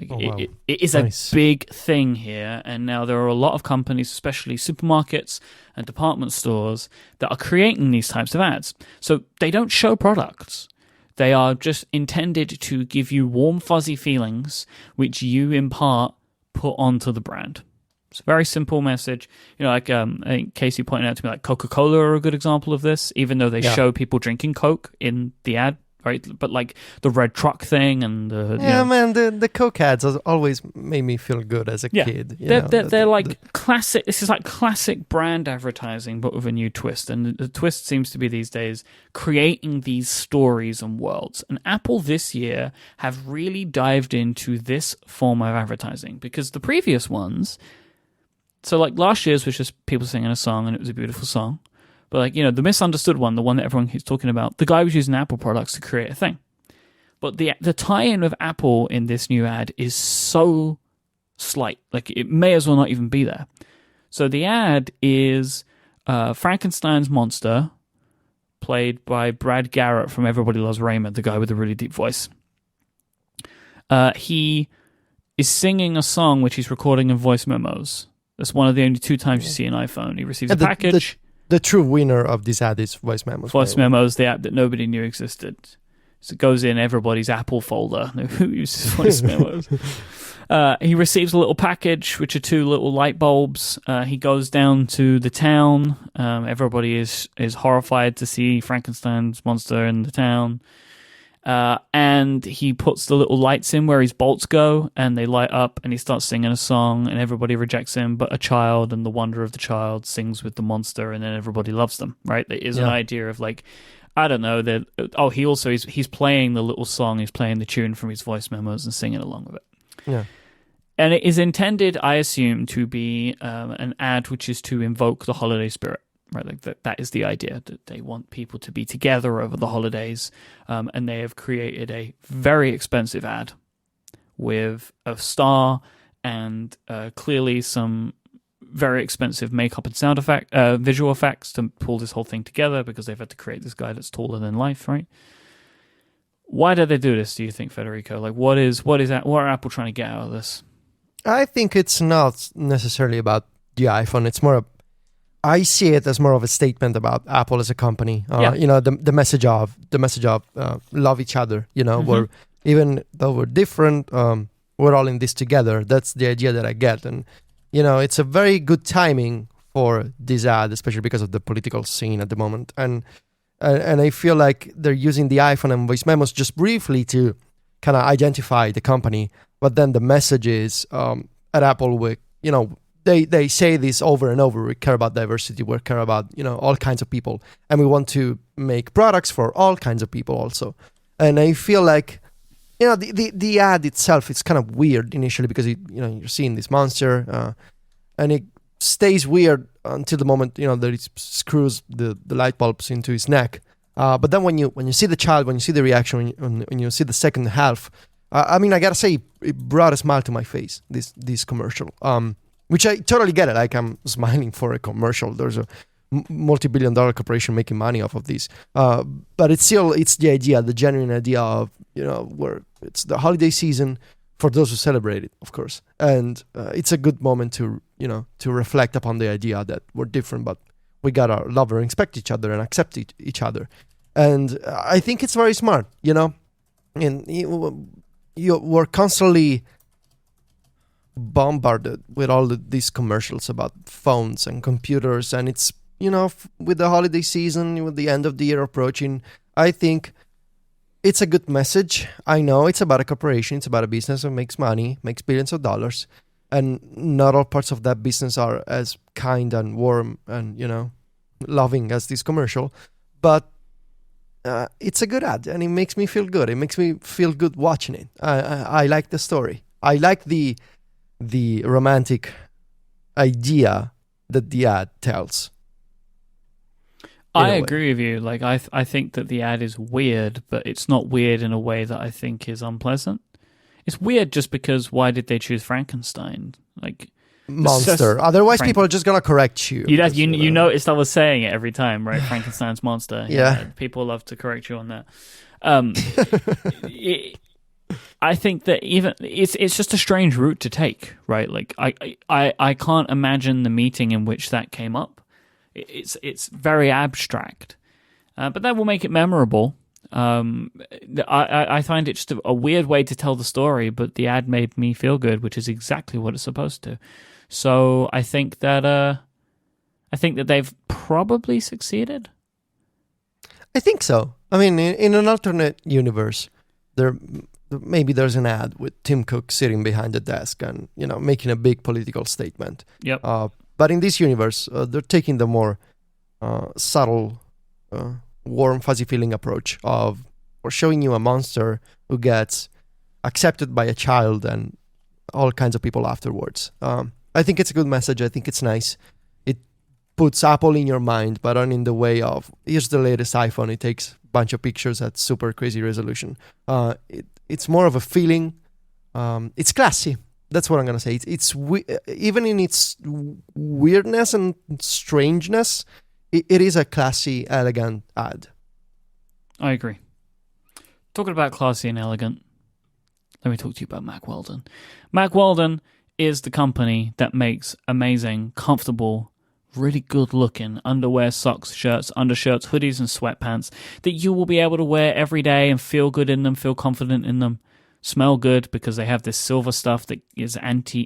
Like
Oh, wow.
it is
Nice.
a big thing here, and now there are a lot of companies, especially supermarkets and department stores, that are creating these types of ads. So they don't show products. They are just intended to give you warm, fuzzy feelings, which you in part put onto the brand. It's a very simple message. You know, like I think Casey pointed out to me, like Coca-Cola are a good example of this, even though they show people drinking Coke in the ad, right? But like the red truck thing and
man, the Coke ads has always made me feel good as a kid.
They're like classic. This is like classic brand advertising, but with a new twist. And the twist seems to be these days creating these stories and worlds. And Apple this year have really dived into this form of advertising, because the previous ones, so like last year's was just people singing a song and it was a beautiful song. But like, the misunderstood one, the one that everyone keeps talking about, the guy was using Apple products to create a thing. But the tie-in of Apple in this new ad is so slight. Like, it may as well not even be there. So the ad is Frankenstein's monster, played by Brad Garrett from Everybody Loves Raymond, the guy with the really deep voice. He is singing a song which he's recording in voice memos. That's one of the only 2 times you see an iPhone. He receives a package.
The true winner of this ad is voice memos.
Voice memos, the app that nobody knew existed. So it goes in everybody's Apple folder. Who uses voice memos? He receives a little package, which are 2 little light bulbs. He goes down to the town. Everybody is horrified to see Frankenstein's monster in the town. And he puts the little lights in where his bolts go, and they light up, and he starts singing a song, and everybody rejects him, but a child and the wonder of the child sings with the monster, and then everybody loves them, right? There is an idea of like, I don't know, that he's playing the little song, he's playing the tune from his voice memos and singing along with it.
Yeah.
And it is intended, I assume, to be an ad which is to invoke the holiday spirit. Right, like that is the idea, that they want people to be together over the holidays, and they have created a very expensive ad with a star and clearly some very expensive makeup and sound effect, visual effects to pull this whole thing together, because they've had to create this guy that's taller than life, right? Why did they do this, do you think, Federico? Like, what are Apple trying to get out of this?
I think it's not necessarily about the iPhone. It's more I see it as more of a statement about Apple as a company. The message of love each other. Where even though we're different, we're all in this together. That's the idea that I get, and it's a very good timing for this ad, especially because of the political scene at the moment. And I feel like they're using the iPhone and voice memos just briefly to kind of identify the company, but then the message is at Apple, They say this over and over. We care about diversity. We care about all kinds of people, and we want to make products for all kinds of people also. And I feel like the ad itself is kind of weird initially, because you're seeing this monster, and it stays weird until the moment that it screws the light bulbs into his neck. But then when you see the child, when you see the reaction, when you see the second half, I gotta say, it brought a smile to my face. This commercial. Which I totally get it. Like, I'm smiling for a commercial. There's a multi-billion-dollar corporation making money off of this. But it's the idea, the genuine idea of, where it's the holiday season for those who celebrate it, of course. And it's a good moment to reflect upon the idea that we're different, but we gotta love and respect each other and accept each other. And I think it's very smart, And we're constantly bombarded with all these commercials about phones and computers, and it's with the holiday season, with the end of the year approaching, I think it's a good message. I know it's about a corporation, it's about a business that makes money, makes billions of dollars, and not all parts of that business are as kind and warm and loving as this commercial, but it's a good ad, and it makes me feel good. It makes me feel good watching it. I like the story. I like the romantic idea that the ad tells.
I agree with you. Like, I think that the ad is weird, but it's not weird in a way that I think is unpleasant. It's weird just because why did they choose Frankenstein? Like,
monster. Otherwise, people are just gonna correct you.
You noticed I was saying it every time, right? Frankenstein's monster.
Yeah.
People love to correct you on that. I think that even it's just a strange route to take, right? Like I can't imagine the meeting in which that came up. It's very abstract, but that will make it memorable. I find it just a weird way to tell the story, but the ad made me feel good, which is exactly what it's supposed to. So I think that they've probably succeeded.
I think so. I mean, in an alternate universe, there's an ad with Tim Cook sitting behind the desk and making a big political statement.
Yep.
But in this universe, they're taking the more subtle, warm, fuzzy feeling approach of showing you a monster who gets accepted by a child and all kinds of people afterwards. I think it's a good message. I think it's nice. It puts Apple in your mind, but not in the way of, here's the latest iPhone. It takes a bunch of pictures at super crazy resolution. It's more of a feeling. It's classy. That's what I'm going to say. It's even in its weirdness and strangeness, it is a classy, elegant ad.
I agree. Talking about classy and elegant, let me talk to you about Mack Weldon. Mack Weldon is the company that makes amazing, comfortable, really good-looking underwear, socks, shirts, undershirts, hoodies, and sweatpants that you will be able to wear every day and feel good in them, feel confident in them, smell good because they have this silver stuff that is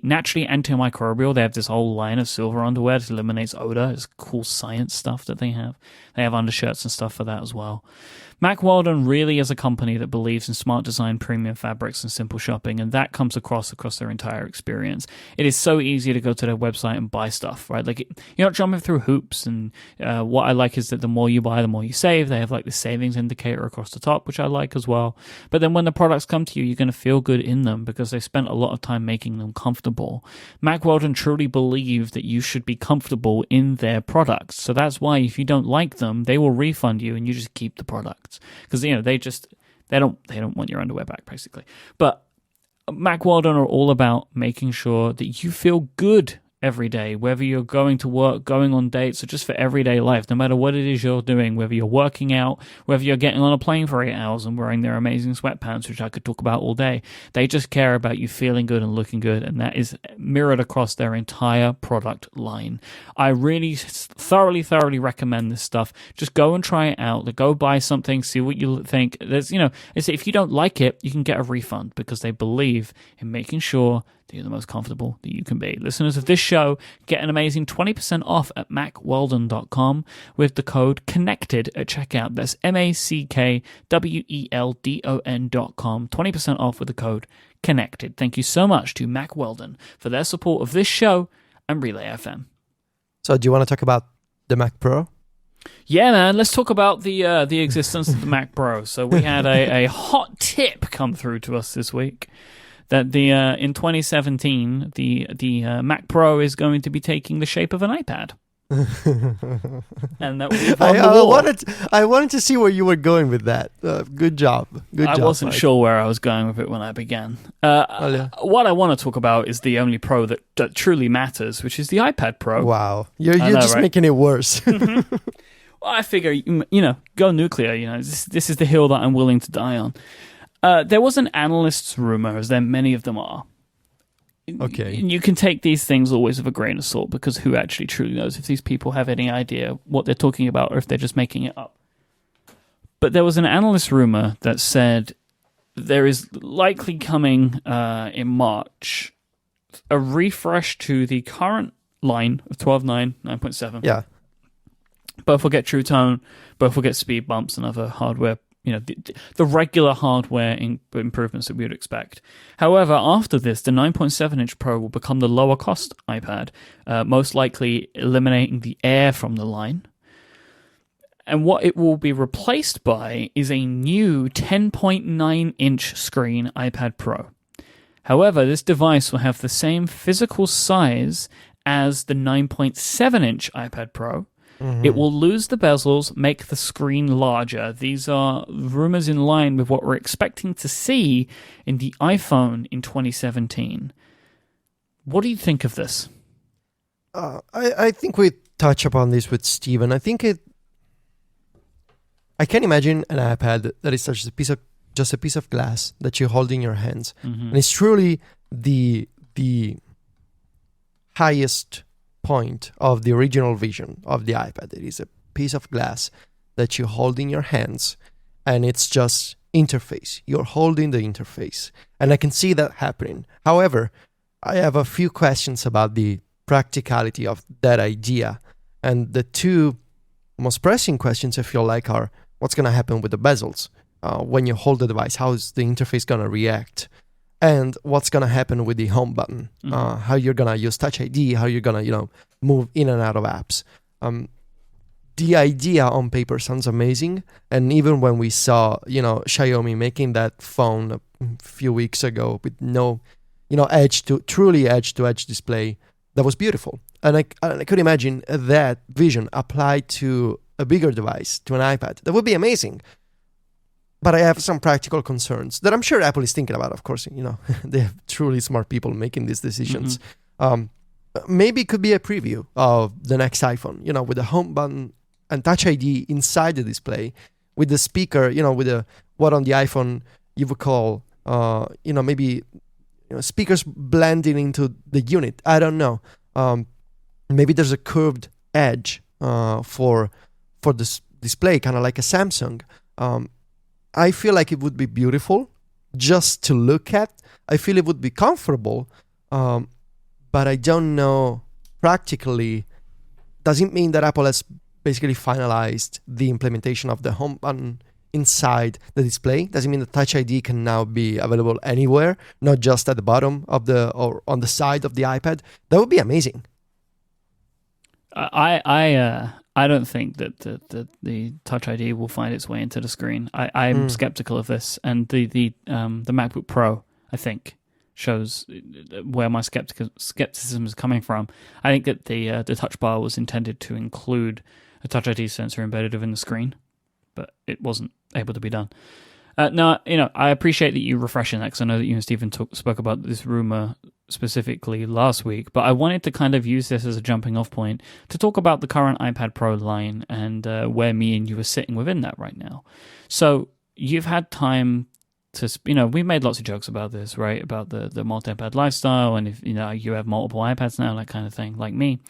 naturally antimicrobial. They have this whole line of silver underwear that eliminates odor. It's cool science stuff that they have. They have undershirts and stuff for that as well. Mack Weldon really is a company that believes in smart design, premium fabrics, and simple shopping, and that comes across their entire experience. It is so easy to go to their website and buy stuff, right? Like, you're not jumping through hoops, and what I like is that the more you buy, the more you save. They have like the savings indicator across the top, which I like as well. But then when the products come to you, you're going to feel good in them because they spent a lot of time making them comfortable. Mack Weldon truly believe that you should be comfortable in their products. So that's why if you don't like them, they will refund you and you just keep the products. Because they don't want your underwear back, basically. But Mack Weldon are all about making sure that you feel good every day, whether you're going to work, going on dates, or just for everyday life, no matter what it is you're doing, whether you're working out, whether you're getting on a plane for 8 hours and wearing their amazing sweatpants, which I could talk about all day. They just care about you feeling good and looking good, and that is mirrored across their entire product line. I really thoroughly recommend this stuff. Just go and try it out. Go buy something, see what you think. If you don't like it, you can get a refund because they believe in making sure that you're the most comfortable that you can be. Listeners of this show get an amazing 20% off at MackWeldon.com with the code CONNECTED at checkout. That's MackWeldon.com. 20% off with the code CONNECTED. Thank you so much to Mack Weldon for their support of this show and Relay FM.
So do you want to talk about the Mac Pro?
Yeah, man. Let's talk about the existence of the Mac Pro. So we had a hot tip come through to us this week that in 2017 the Mac Pro is going to be taking the shape of an iPad. And that we've won the war.
I wanted to see where you were going with that. Good job.
I wasn't sure where I was going with it when I began. What I want to talk about is the only Pro that truly matters, which is the iPad Pro.
Wow, you're just right? Making it worse.
Mm-hmm. Well, I figure, go nuclear. This is the hill that I'm willing to die on. There was an analyst's rumor, as there many of them are.
Okay.
You can take these things always with a grain of salt, because who actually truly knows if these people have any idea what they're talking about or if they're just making it up. But there was an analyst rumor that said there is likely coming in March a refresh to the current line of 12.9, 9.7.
Yeah.
Both will get True Tone, both will get speed bumps and other hardware, the regular hardware improvements that we would expect. However, after this, the 9.7-inch Pro will become the lower cost iPad, most likely eliminating the Air from the line. And what it will be replaced by is a new 10.9-inch screen iPad Pro. However, this device will have the same physical size as the 9.7-inch iPad Pro. Mm-hmm. It will lose the bezels, make the screen larger. These are rumors in line with what we're expecting to see in the iPhone in 2017. What do you think of this?
I think we touch upon this with Steven. I can't imagine an iPad that is such a piece of just a piece of glass that you hold in your hands.
Mm-hmm.
And it's truly the highest point of the original vision of the iPad. It is a piece of glass that you hold in your hands, and it's just interface. You're holding the interface, and I can see that happening. However, I have a few questions about the practicality of that idea, and the two most pressing questions I feel like are what's going to happen with the bezels when you hold the device. How is the interface going to react? And what's going to happen with the home button? How you're going to use Touch ID? How you're going to move in and out of apps? The idea on paper sounds amazing, and even when we saw Xiaomi making that phone a few weeks ago with no truly edge-to-edge display, that was beautiful. And I could imagine that vision applied to a bigger device, to an iPad. That would be amazing. But I have some practical concerns that I'm sure Apple is thinking about. Of course, they have truly smart people making these decisions. Maybe it could be a preview of the next iPhone, with the home button and Touch ID inside the display, with the speaker, with what on the iPhone you would call, maybe speakers blending into the unit. I don't know. Maybe there's a curved edge for this display, kind of like a Samsung. I feel like it would be beautiful just to look at. I feel it would be comfortable, but I don't know practically. Does it mean that Apple has basically finalized the implementation of the home button inside the display? Does it mean that Touch ID can now be available anywhere, not just at the bottom of or on the side of the iPad? That would be amazing.
I don't think that the Touch ID will find its way into the screen. I'm skeptical of this, and the MacBook Pro, I think, shows where my skepticism is coming from. I think that the touch bar was intended to include a Touch ID sensor embedded within the screen, but it wasn't able to be done. Now, I appreciate that you refreshing that, because I know that you and Stephen spoke about this rumor specifically last week, but I wanted to kind of use this as a jumping off point to talk about the current iPad Pro line and where me and you are sitting within that right now. So you've had time to, we made lots of jokes about this, right? About the multi-iPad lifestyle, and if, you have multiple iPads now, that kind of thing, like me.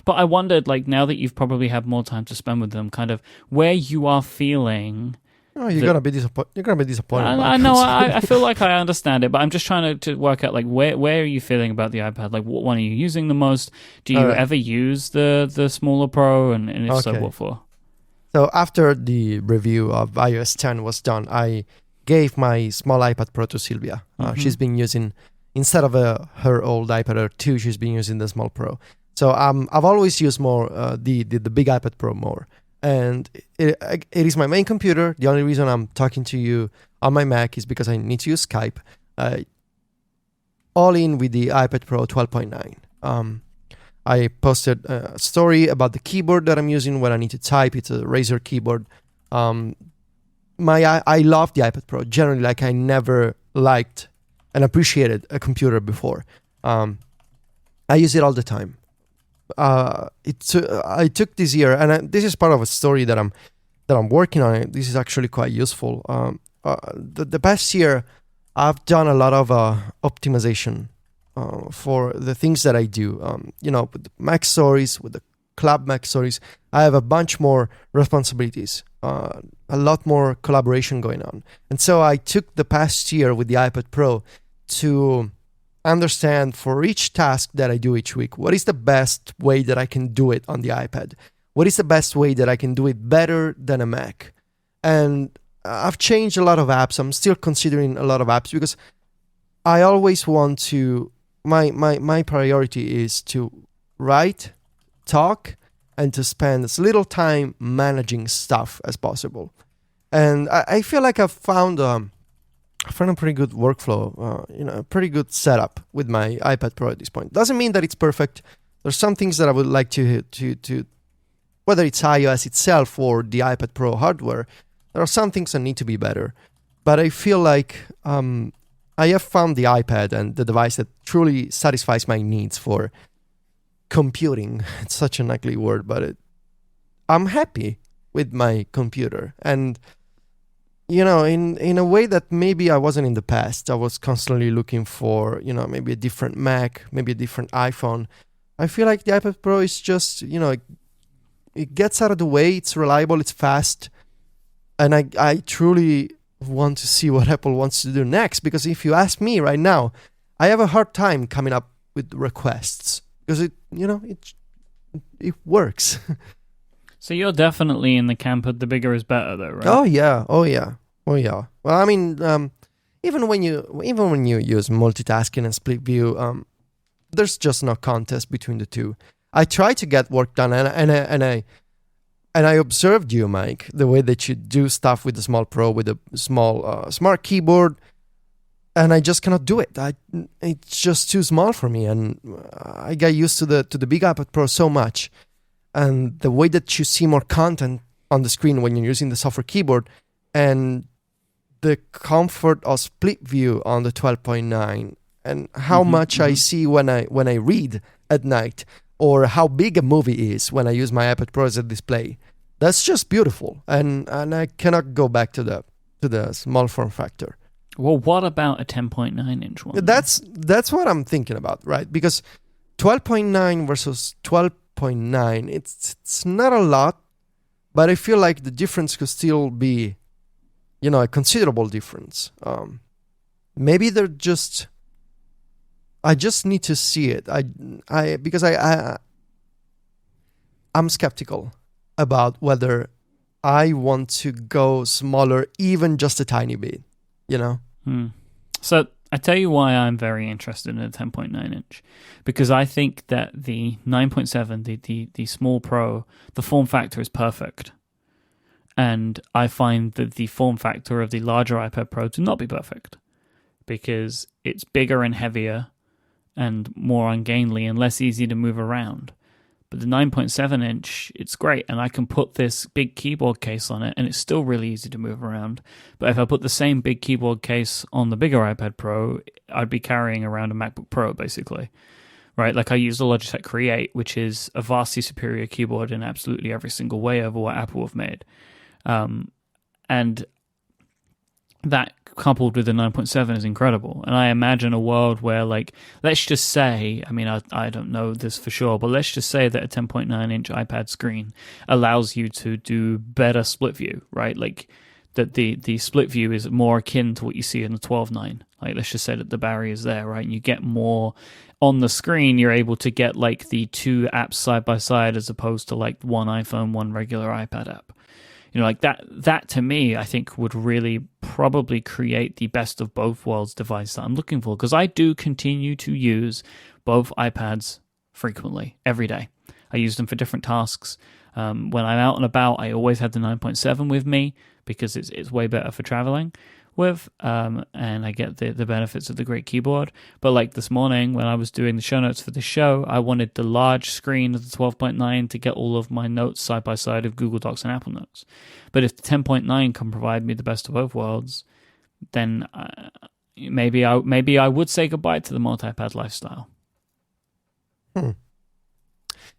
But I wondered, now that you've probably had more time to spend with them, kind of where you are feeling.
Oh, you're gonna be disappointed. You're gonna be disappointed.
I know. I feel like I understand it, but I'm just trying to work out where are you feeling about the iPad? What one are you using the most? Do you ever use the smaller Pro, and if so, what for?
So after the review of iOS 10 was done, I gave my small iPad Pro to Sylvia. She's been using, instead of her old iPad Air 2, she's been using the small Pro. So I've always used more the big iPad Pro more. And it is my main computer. The only reason I'm talking to you on my Mac is because I need to use Skype. All in with the iPad Pro 12.9. I posted a story about the keyboard that I'm using when I need to type. It's a Razer keyboard. I love the iPad Pro. Generally, I never liked and appreciated a computer before. I use it all the time. I took this year, and this is part of a story that I'm working on. This is actually quite useful. The past year, I've done a lot of optimization for the things that I do. With the Mac Stories, with the Club Mac Stories, I have a bunch more responsibilities, a lot more collaboration going on. And so I took the past year with the iPad Pro to understand for each task that I do each week, what is the best way that I can do it on the iPad? What is the best way that I can do it better than a Mac? And I've changed a lot of apps. I'm still considering a lot of apps because I always want to, my priority is to write, talk, and to spend as little time managing stuff as possible. And I feel like I've found a pretty good workflow, a pretty good setup with my iPad Pro at this point. Doesn't mean that it's perfect. There's some things that I would like to whether it's iOS itself or the iPad Pro hardware, there are some things that need to be better. But I feel like I have found the iPad and the device that truly satisfies my needs for computing. It's such an ugly word, but I'm happy with my computer. And in a way that maybe I wasn't in the past. I was constantly looking for, maybe a different Mac, maybe a different iPhone. I feel like the iPad Pro is just, it gets out of the way. It's reliable. It's fast. And I truly want to see what Apple wants to do next. Because if you ask me right now, I have a hard time coming up with requests. Because it works.
So you're definitely in the camp of the bigger is better, though, right?
Oh yeah. Well, I mean, even when you use multitasking and split view, there's just no contest between the two. I try to get work done, and I observed you, Mike, the way that you do stuff with the Small Pro with a small smart keyboard, and I just cannot do it. It's just too small for me, and I got used to the big iPad Pro so much. And the way that you see more content on the screen when you're using the software keyboard, and the comfort of split view on the 12.9, and how much I see when I read at night, or how big a movie is when I use my iPad Pro as a display, that's just beautiful. And I cannot go back to the small form factor.
Well, what about a 10.9 inch one?
That's what I'm thinking about, right? Because 12.9 versus 12.9, it's not a lot, but I feel like the difference could still be, a considerable difference. Maybe they're just. I just need to see it. Because I'm skeptical about whether I want to go smaller, even just a tiny bit.
So I tell you why I'm very interested in a 10.9 inch, because I think that the 9.7, the small Pro, the form factor is perfect, and I find that the form factor of the larger iPad Pro to not be perfect, because it's bigger and heavier and more ungainly and less easy to move around. But the 9.7 inch, it's great, and I can put this big keyboard case on it, and it's still really easy to move around. But if I put the same big keyboard case on the bigger iPad Pro, I'd be carrying around a MacBook Pro, basically. Right? Like, I use the Logitech Create, which is a vastly superior keyboard in absolutely every single way over what Apple have made. And that coupled with the 9.7 is incredible. And I imagine a world where, like, let's just say, I mean, I don't know this for sure, but let's just say that a 10.9 inch iPad screen allows you to do better split view, right? Like, that the split view is more akin to what you see in the 12.9. Like, let's just say that the barrier is there, right? And you get more on the screen. You're able to get, like, the two apps side by side as opposed to, like, one iPhone, one regular iPad app. Like that to me, I think would really probably create the best of both worlds device that I'm looking for, because I do continue to use both iPads frequently, every day. I use them for different tasks. When I'm out and about, I always had the 9.7 with me because it's way better for traveling with, and I get the benefits of the great keyboard. But like this morning when I was doing the show notes for the show, I wanted the large screen of the 12.9 to get all of my notes side by side of Google Docs and Apple Notes. But if the 10.9 can provide me the best of both worlds, then maybe I would say goodbye to the multi-pad lifestyle.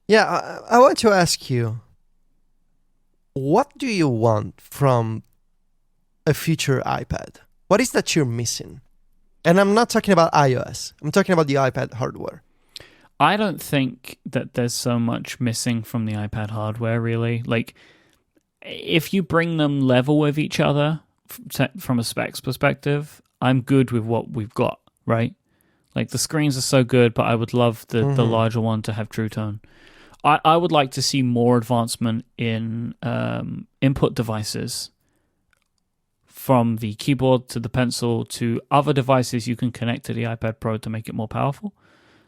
Yeah, I want to ask you, what do you want from a future iPad? What is that you're missing? And I'm not talking about iOS. I'm talking about the iPad hardware.
I don't think that there's so much missing from the iPad hardware, really. Like, if you bring them level with each other from a specs perspective, I'm good with what we've got, right? Like, the screens are so good, but I would love the larger one to have True Tone. I would like to see more advancement in input devices, from the keyboard to the pencil to other devices you can connect to the iPad Pro to make it more powerful,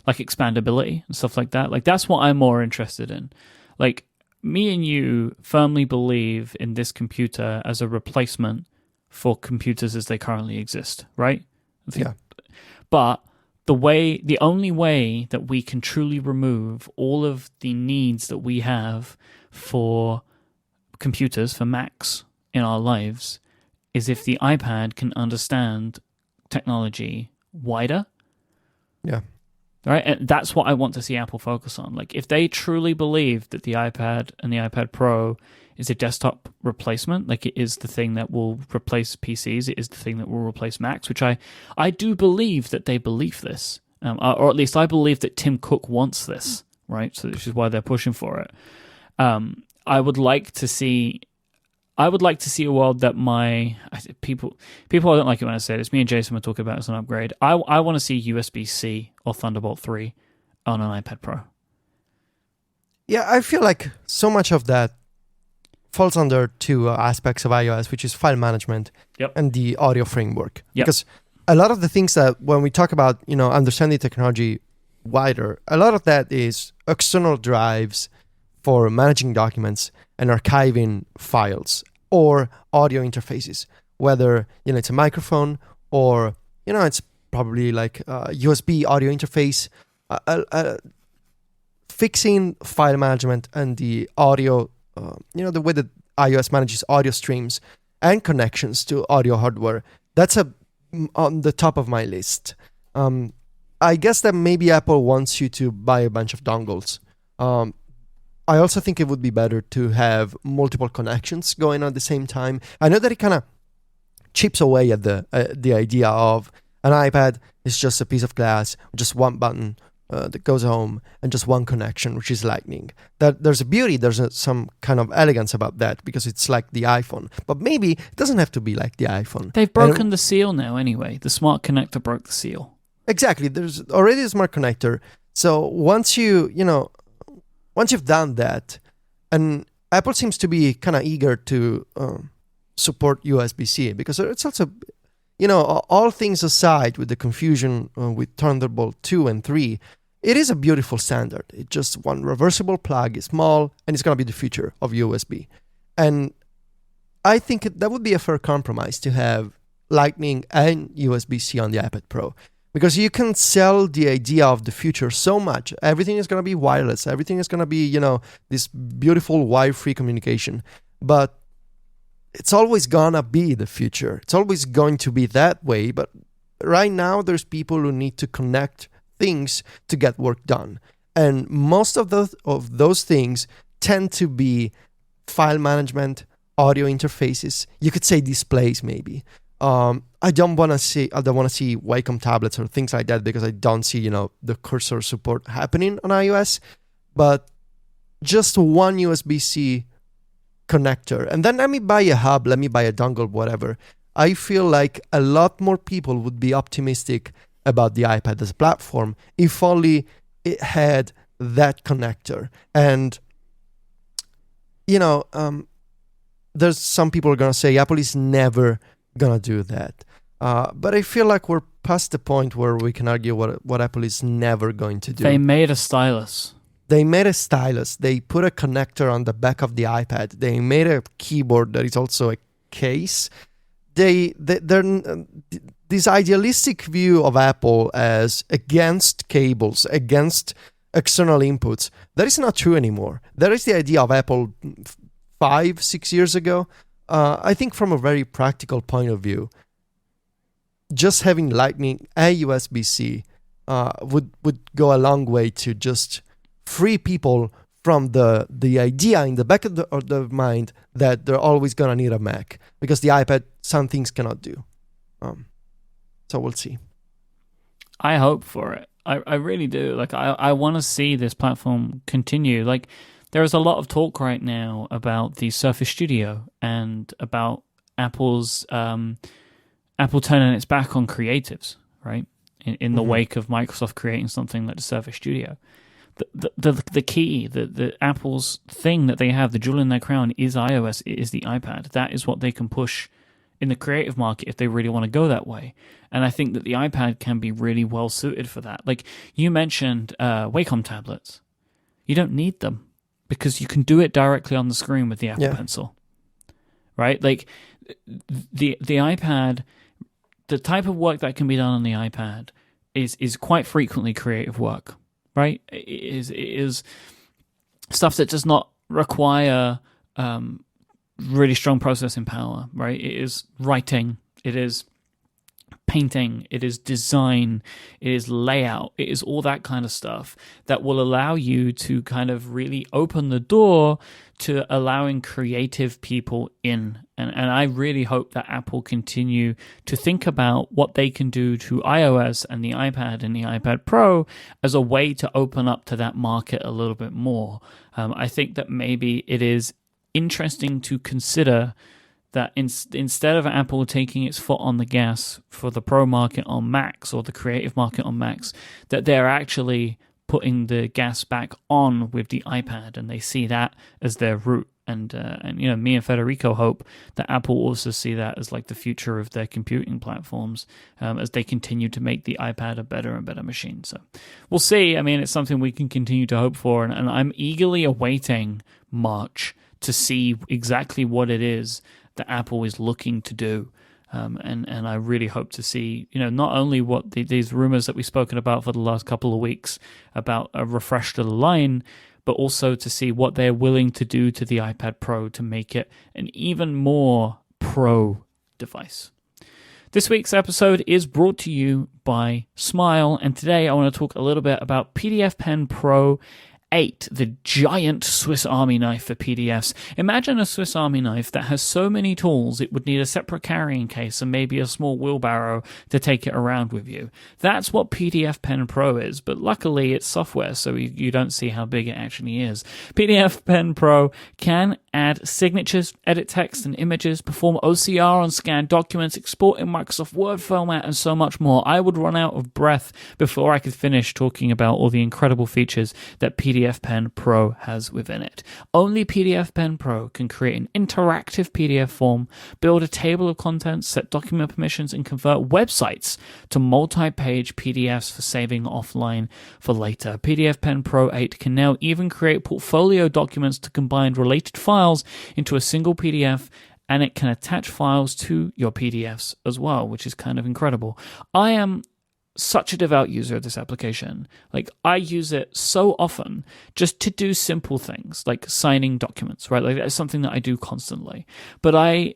like expandability and stuff like that. Like, that's what I'm more interested in. Like, me and you firmly believe in this computer as a replacement for computers as they currently exist, right?
Yeah.
But the only way that we can truly remove all of the needs that we have for computers, for Macs in our lives, is if the iPad can understand technology wider.
Yeah.
right? And that's what I want to see Apple focus on. Like, if they truly believe that the iPad and the iPad Pro is a desktop replacement, like it is the thing that will replace PCs, it is the thing that will replace Macs, which I do believe that they believe this, or at least I believe that Tim Cook wants this, right? So this is why they're pushing for it. I would like to see a world that people don't like it when I say this. Me and Jason were talking about it as an upgrade. I want to see USB-C or Thunderbolt 3 on an iPad Pro.
Yeah, I feel like so much of that falls under two aspects of iOS, which is file management and the audio framework.
Yep.
Because a lot of the things that when we talk about, understanding technology wider, a lot of that is external drives for managing documents and archiving files or audio interfaces, whether it's a microphone or it's probably like a USB audio interface. Fixing file management and the audio, the way that iOS manages audio streams and connections to audio hardware, that's on the top of my list. I guess that maybe Apple wants you to buy a bunch of dongles. I also think it would be better to have multiple connections going on at the same time. I know that it kind of chips away at the idea of an iPad is just a piece of glass, just one button that goes home, and just one connection, which is Lightning. That there's a beauty, some kind of elegance about that because it's like the iPhone. But maybe it doesn't have to be like the iPhone.
They've broken the seal now anyway. The smart connector broke the seal.
Exactly. There's already a smart connector. So once you've done that, and Apple seems to be kind of eager to support USB-C because it's also, all things aside with the confusion with Thunderbolt 2 and 3, it is a beautiful standard. It's just one reversible plug, it's small, and it's going to be the future of USB. And I think that would be a fair compromise to have Lightning and USB-C on the iPad Pro. Because you can sell the idea of the future so much. Everything is going to be wireless. Everything is going to be, this beautiful wire-free communication. But it's always going to be the future. It's always going to be that way. But right now, there's people who need to connect things to get work done. And most of those things tend to be file management, audio interfaces. You could say displays, maybe. I don't want to see Wacom tablets or things like that because I don't see, the cursor support happening on iOS. But just one USB-C connector, and then let me buy a hub, let me buy a dongle, whatever. I feel like a lot more people would be optimistic about the iPad as a platform if only it had that connector. And there's some people are gonna say Apple is never gonna do that, but I feel like we're past the point where we can argue what Apple is never going to do.
They made a stylus.
They put a connector on the back of the iPad. They made a keyboard that is also a case. They're this idealistic view of Apple as against cables, against external inputs. That is not true anymore. That is the idea of Apple 5-6 years ago. I think from a very practical point of view, just having Lightning and USB-C would go a long way to just free people from the idea in the back of the mind that they're always going to need a Mac because the iPad some things cannot do. So we'll see.
I hope for it. I really do. Like I want to see this platform continue. Like there is a lot of talk right now about the Surface Studio and about Apple turning its back on creatives, right? In the wake of Microsoft creating something like the Surface Studio. The key, the Apple's thing that they have, the jewel in their crown, is iOS, it is the iPad. That is what they can push in the creative market if they really want to go that way. And I think that the iPad can be really well suited for that. Like you mentioned Wacom tablets. You don't need them because you can do it directly on the screen with the Apple Pencil. Right? Like the iPad, the type of work that can be done on the iPad is quite frequently creative work. Right? It is stuff that does not require really strong processing power, right? It is writing, it is painting, it is design, it is layout, it is all that kind of stuff that will allow you to kind of really open the door to allowing creative people in. And I really hope that Apple continue to think about what they can do to iOS and the iPad and the iPad Pro as a way to open up to that market a little bit more. I think that maybe it is interesting to consider that instead of Apple taking its foot on the gas for the Pro market on Macs or the creative market on Macs, that they're actually putting the gas back on with the iPad, and they see that as their route. And me and Federico hope that Apple also see that as like the future of their computing platforms as they continue to make the iPad a better and better machine. So we'll see. I mean, it's something we can continue to hope for, and I'm eagerly awaiting March to see exactly what it is that Apple is looking to do. And I really hope to see, not only what these rumors that we've spoken about for the last couple of weeks about a refresh to the line, but also to see what they're willing to do to the iPad Pro to make it an even more pro device. This week's episode is brought to you by Smile, and today I want to talk a little bit about PDF Pen Pro 8, the giant Swiss Army knife for PDFs. Imagine a Swiss Army knife that has so many tools it would need a separate carrying case and maybe a small wheelbarrow to take it around with you. That's what PDF Pen Pro is, but luckily it's software, so you don't see how big it actually is. PDF Pen Pro can add signatures, edit text and images, perform OCR on scanned documents, export in Microsoft Word format, and so much more. I would run out of breath before I could finish talking about all the incredible features that PDF Pen Pro has within it. Only PDF Pen Pro can create an interactive PDF form, build a table of contents, set document permissions, and convert websites to multi-page PDFs for saving offline for later. PDF Pen Pro 8 can now even create portfolio documents to combine related files into a single PDF, and it can attach files to your PDFs as well, which is kind of incredible. I am such a devout user of this application. Like, I use it so often just to do simple things like signing documents, right? Like, that's something that I do constantly. But I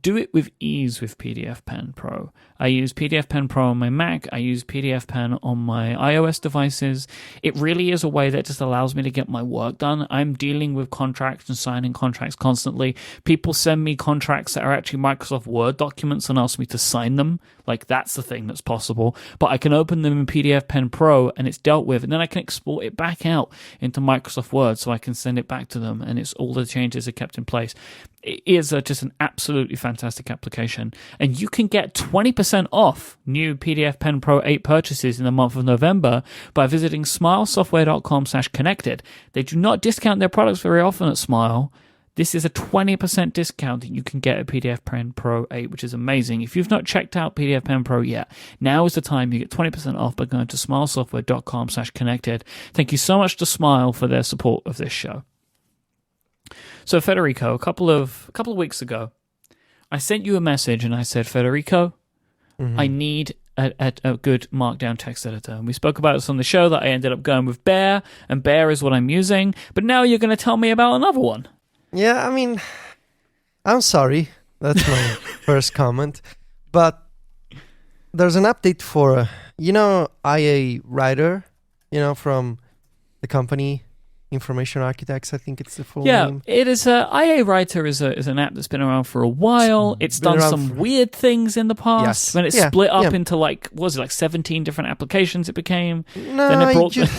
do it with ease with PDF Pen Pro. I use PDF Pen Pro on my Mac. I use PDF Pen on my iOS devices. It really is a way that just allows me to get my work done. I'm dealing with contracts and signing contracts constantly. People send me contracts that are actually Microsoft Word documents and ask me to sign them. Like, that's the thing that's possible. But I can open them in PDF Pen Pro and it's dealt with, and then I can export it back out into Microsoft Word so I can send it back to them, and it's all the changes are kept in place. It is just an absolutely fantastic application, and you can get 20% off new PDF Pen Pro 8 purchases in the month of November by visiting smilesoftware.com/connected. They do not discount their products very often at Smile. This is a 20% discount that you can get at PDF Pen Pro 8, which is amazing. If you've not checked out PDF Pen Pro yet, now is the time. You get 20% off by going to smilesoftware.com/connected. Thank you so much to Smile for their support of this show. So, Federico, a couple of weeks ago, I sent you a message and I said, Federico, I need a good Markdown text editor. And we spoke about this on the show that I ended up going with Bear, and Bear is what I'm using. But now you're going to tell me about another one.
Yeah, I mean, I'm sorry. That's my first comment. But there's an update for, IA Writer, from the company Information Architects, I think it's the full name.
Yeah, it is. IA Writer is an app that's been around for a while. It's done some weird things in the past.
Yes.
When it split up into 17 different applications it became?
No,
then it brought
it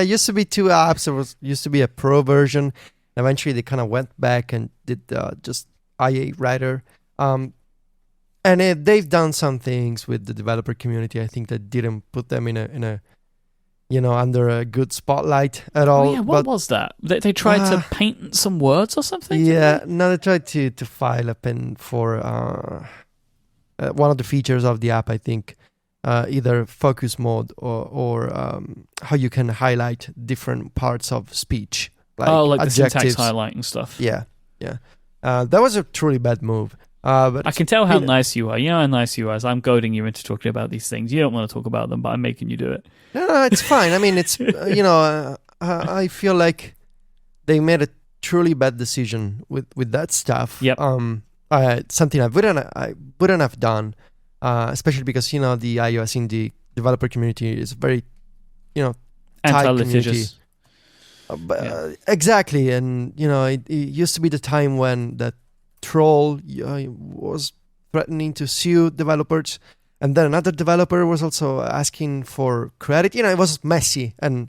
used to be 2 apps. It used to be a pro version. Eventually, they kind of went back and did just IA Writer. And they've done some things with the developer community, I think, that didn't put them in a under a good spotlight at all.
Oh, yeah, what was that? They tried to paint some words or something?
Yeah, no, they tried to file a pen for one of the features of the app, I think, either focus mode or how you can highlight different parts of speech.
Like
adjectives.
The syntax highlighting stuff.
Yeah. That was a truly bad move. But
I can tell how nice you are. You know how nice you are. So I'm goading you into talking about these things. You don't want to talk about them, but I'm making you do it.
No, it's fine. I mean, it's I feel like they made a truly bad decision with that stuff.
Yep.
Something I wouldn't have done. especially because the iOS indie developer community is very tight community.
Anti-litigious.
Exactly, and it used to be the time when that troll was threatening to sue developers, and then another developer was also asking for credit. It was messy and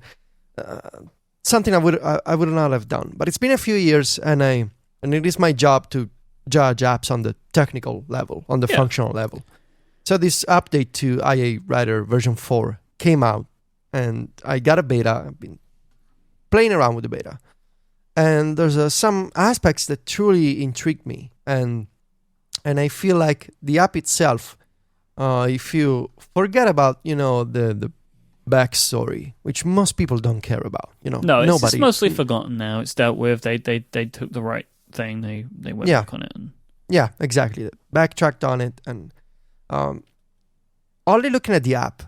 something I would not have done. But it's been a few years, and it is my job to judge apps on the technical level, on the functional level. So this update to IA Writer version 4 came out, and I got a beta. I've been playing around with the beta, and there's some aspects that truly intrigue me, and I feel like the app itself, if you forget about the backstory, which most people don't care about,
no, it's mostly forgotten now. It's dealt with. They took the right thing. They went back on it.
Yeah, exactly. Backtracked on it, and only looking at the app,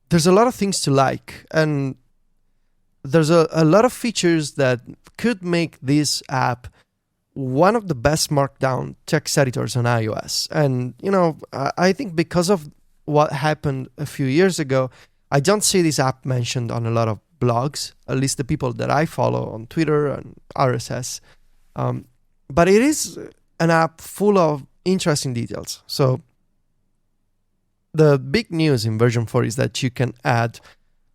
there's a lot of things to like, and there's a lot of features that could make this app one of the best markdown text editors on iOS. And, I think because of what happened a few years ago, I don't see this app mentioned on a lot of blogs, at least the people that I follow on Twitter and RSS. But it is an app full of interesting details. So the big news in version 4 is that you can add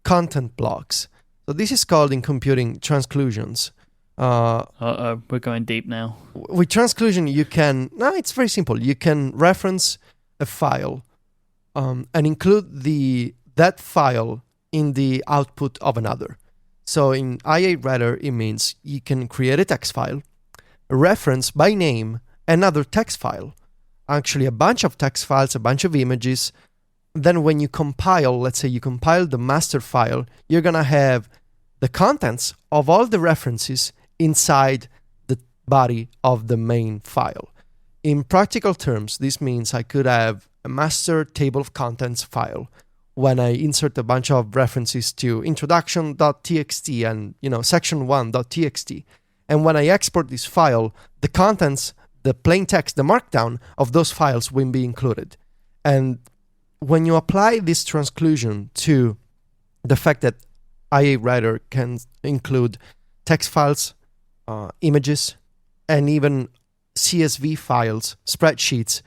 content blocks. So this is called in computing transclusions.
We're going deep now.
With transclusion, it's very simple. You can reference a file and include that file in the output of another. So in IA Writer, it means you can create a text file, reference by name another text file, actually a bunch of text files, a bunch of images. Then when you compile, let's say you compile the master file, you're going to have the contents of all the references inside the body of the main file. In practical terms, this means I could have a master table of contents file when I insert a bunch of references to introduction.txt and section1.txt. And when I export this file, the contents, the plain text, the markdown of those files will be included. And when you apply this transclusion to the fact that IA Writer can include text files, images, and even CSV files, spreadsheets,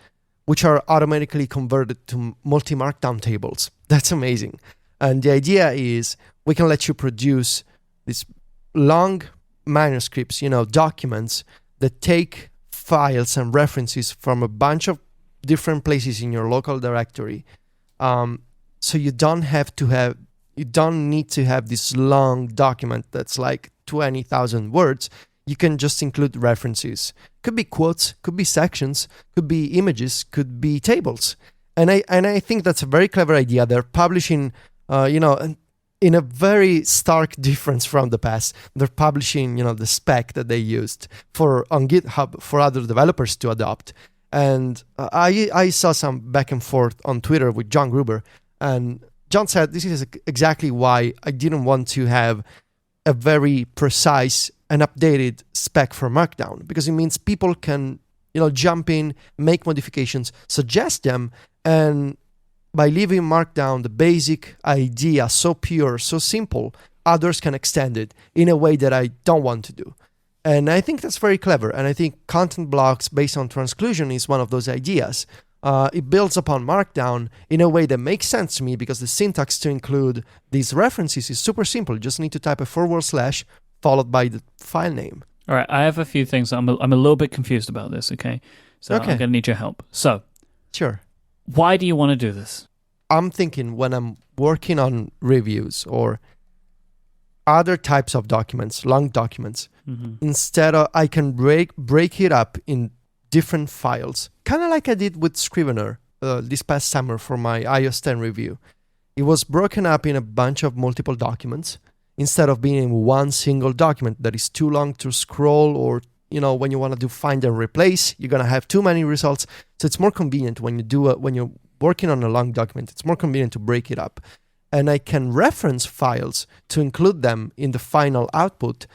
which are automatically converted to multi-markdown tables. That's amazing. And the idea is we can let you produce these long manuscripts, documents that take files and references from a bunch of different places in your local directory. So you don't need to have this long document that's like 20,000 words. You can just include references. Could be quotes, could be sections, could be images, could be tables. And I think that's a very clever idea. They're publishing, in a very stark difference from the past. They're publishing, the spec that they used on GitHub for other developers to adopt. And I saw some back and forth on Twitter with John Gruber, and John said this is exactly why I didn't want to have a very precise and updated spec for Markdown, because it means people can, jump in, make modifications, suggest them, and by leaving Markdown, the basic idea so pure, so simple, others can extend it in a way that I don't want to do. And I think that's very clever. And I think content blocks based on transclusion is one of those ideas. It builds upon Markdown in a way that makes sense to me, because the syntax to include these references is super simple. You just need to type a / followed by the file name.
All right, I have a few things. I'm a little bit confused about this, okay? So I'm going to need your help. So,
sure.
Why do you want to do this?
I'm thinking when I'm working on reviews or other types of documents, long documents, instead of I can break it up in different files, kind of like I did with Scrivener this past summer for my iOS 10 review. It was broken up in a bunch of multiple documents instead of being in one single document that is too long to scroll, or when you want to do find and replace, you're going to have too many results. So it's more convenient when you're working on a long document, it's more convenient to break it up. And I can reference files to include them in the final output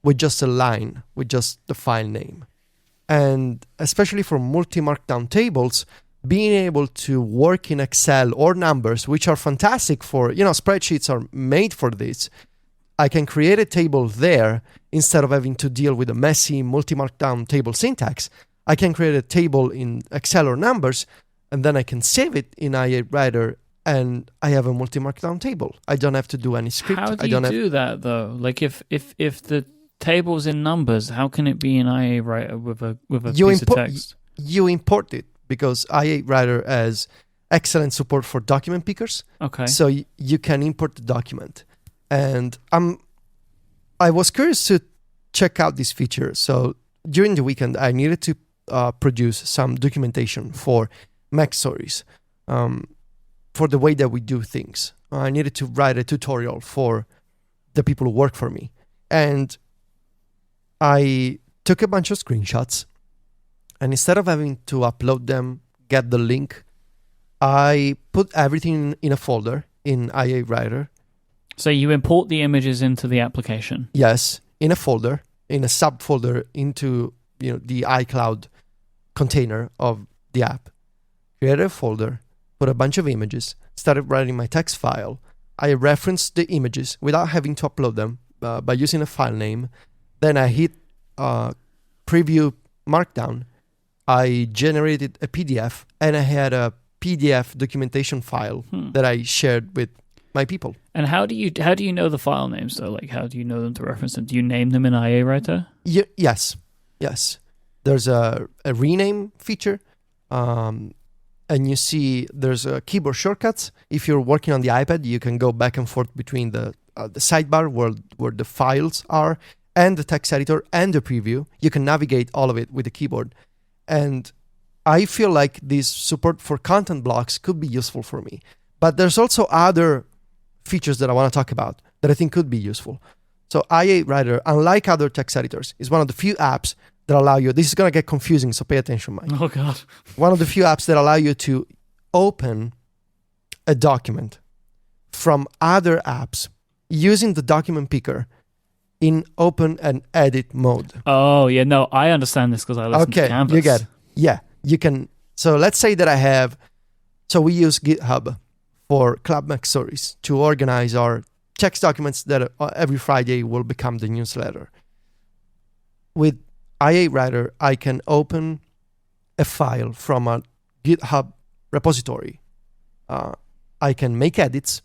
with just a line, with just the file name. And especially for multi-markdown tables, being able to work in Excel or numbers, which are fantastic for, spreadsheets are made for this. I can create a table there instead of having to deal with a messy multi-markdown table syntax. I can create a table in Excel or numbers, and then I can save it in IA Writer, and I have a multi-markdown table. I don't have to do any script.
How do you do that though? Like if the table's in numbers, how can it be in IA Writer with a piece of text?
You import it because IA Writer has excellent support for document pickers.
Okay.
So you can import the document. And I was curious to check out this feature. So during the weekend, I needed to produce some documentation for Mac Stories for the way that we do things. I needed to write a tutorial for the people who work for me. And I took a bunch of screenshots, and instead of having to upload them, get the link, I put everything in a folder in IA Writer.
So you import the images into the application?
Yes, in a folder, in a subfolder into the iCloud container of the app. Created a folder, put a bunch of images, started writing my text file. I referenced the images without having to upload them by using a file name. Then I hit preview Markdown. I generated a PDF, and I had a PDF documentation file that I shared with my people.
And how do you know the file names though? Like, how do you know them to reference them? Do you name them in IA Writer?
Yes. There's a rename feature, and you see there's a keyboard shortcuts. If you're working on the iPad, you can go back and forth between the sidebar where the files are and the text editor and the preview. You can navigate all of it with the keyboard. And I feel like this support for content blocks could be useful for me. But there's also other features that I want to talk about that I think could be useful. So IA Writer, unlike other text editors, is one of the few apps that allow you, this is going to get confusing, so pay attention, Mike.
Oh, God.
One of the few apps that allow you to open a document from other apps using the document picker in open and edit mode.
Oh, yeah, no, I understand this because I listen to Canvas.
You get it. Yeah, you can. So let's say that we use GitHub for Club Mac Stories to organize our text documents that every Friday will become the newsletter. With IA Writer, I can open a file from a GitHub repository. I can make edits.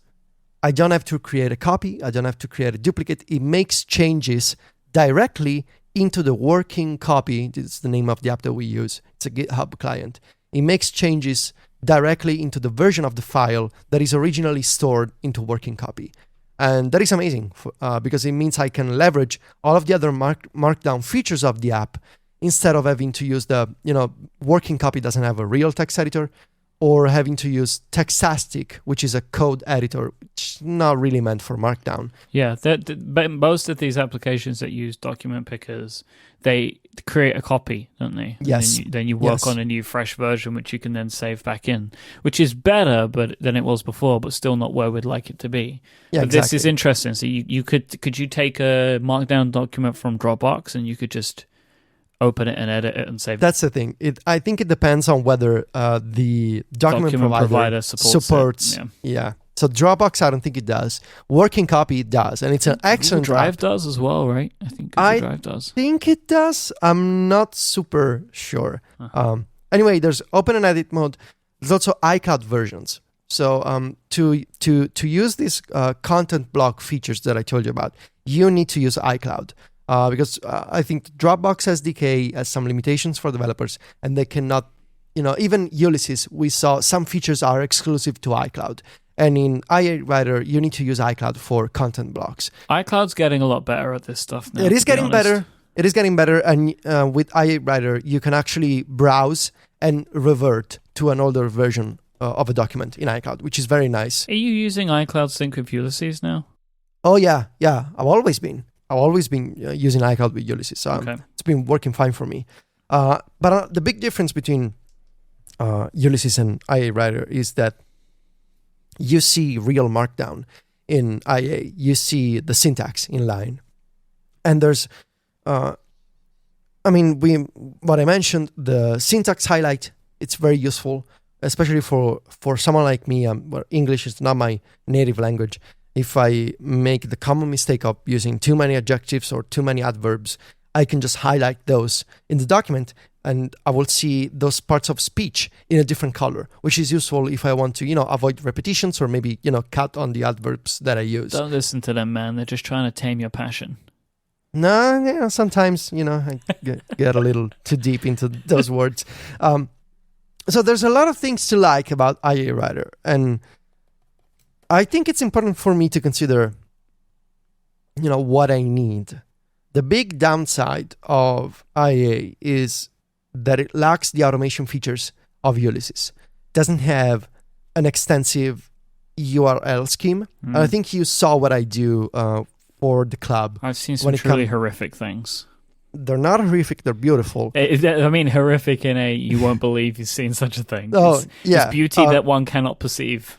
I don't have to create a copy. I don't have to create a duplicate. It makes changes directly into the working copy. This is the name of the app that we use. It's a GitHub client. It makes changes directly into the version of the file that is originally stored into working copy. And that is amazing because it means I can leverage all of the other markdown features of the app instead of having to use working copy doesn't have a real text editor, or having to use Textastic, which is a code editor, which is not really meant for Markdown.
Yeah, but most of these applications that use document pickers, they create a copy, don't they?
Yes.
And then you work on a new, fresh version, which you can then save back in, which is better than it was before, but still not where we'd like it to be.
Yeah,
but
exactly.
This is interesting. So you could you take a Markdown document from Dropbox and you could just open it and edit it and save it?
That's the thing. I think it depends on whether the document provider supports
it.
Yeah. So Dropbox, I don't think it does. Working Copy, it does. And it's an excellent
Google Drive
app.
does as well, right? I think Google Drive does.
I think it does. I'm not super sure.
Uh-huh.
Anyway, there's open and edit mode. There's also iCloud versions. So to use these content block features that I told you about, you need to use iCloud. Because I think Dropbox SDK has some limitations for developers, and they cannot, even Ulysses, we saw some features are exclusive to iCloud. And in IA Writer, you need to use iCloud for content blocks.
iCloud's getting a lot better at this stuff now.
It is getting better. It is getting better. And with IA Writer, you can actually browse and revert to an older version of a document in iCloud, which is very nice.
Are you using iCloud Sync with Ulysses now?
Oh, yeah. I've always been using iCloud with Ulysses, so it's been working fine for me. But the big difference between Ulysses and IA Writer is that you see real Markdown in IA. You see the syntax in line. And there's, what I mentioned, the syntax highlight, it's very useful. especially for someone like me, where English is not my native language. If I make the common mistake of using too many adjectives or too many adverbs, I can just highlight those in the document, and I will see those parts of speech in a different color, which is useful if I want to, avoid repetitions or maybe, cut on the adverbs that I use.
Don't listen to them, man. They're just trying to tame your passion.
No, sometimes, I get a little too deep into those words. So there's a lot of things to like about IA Writer, and I think it's important for me to consider, what I need. The big downside of IA is that it lacks the automation features of Ulysses. It doesn't have an extensive URL scheme. And I think you saw what I do for the club.
I've seen some truly horrific things.
They're not horrific, they're beautiful.
I mean, horrific in a you won't believe you've seen such a thing.
It's
beauty that one cannot perceive.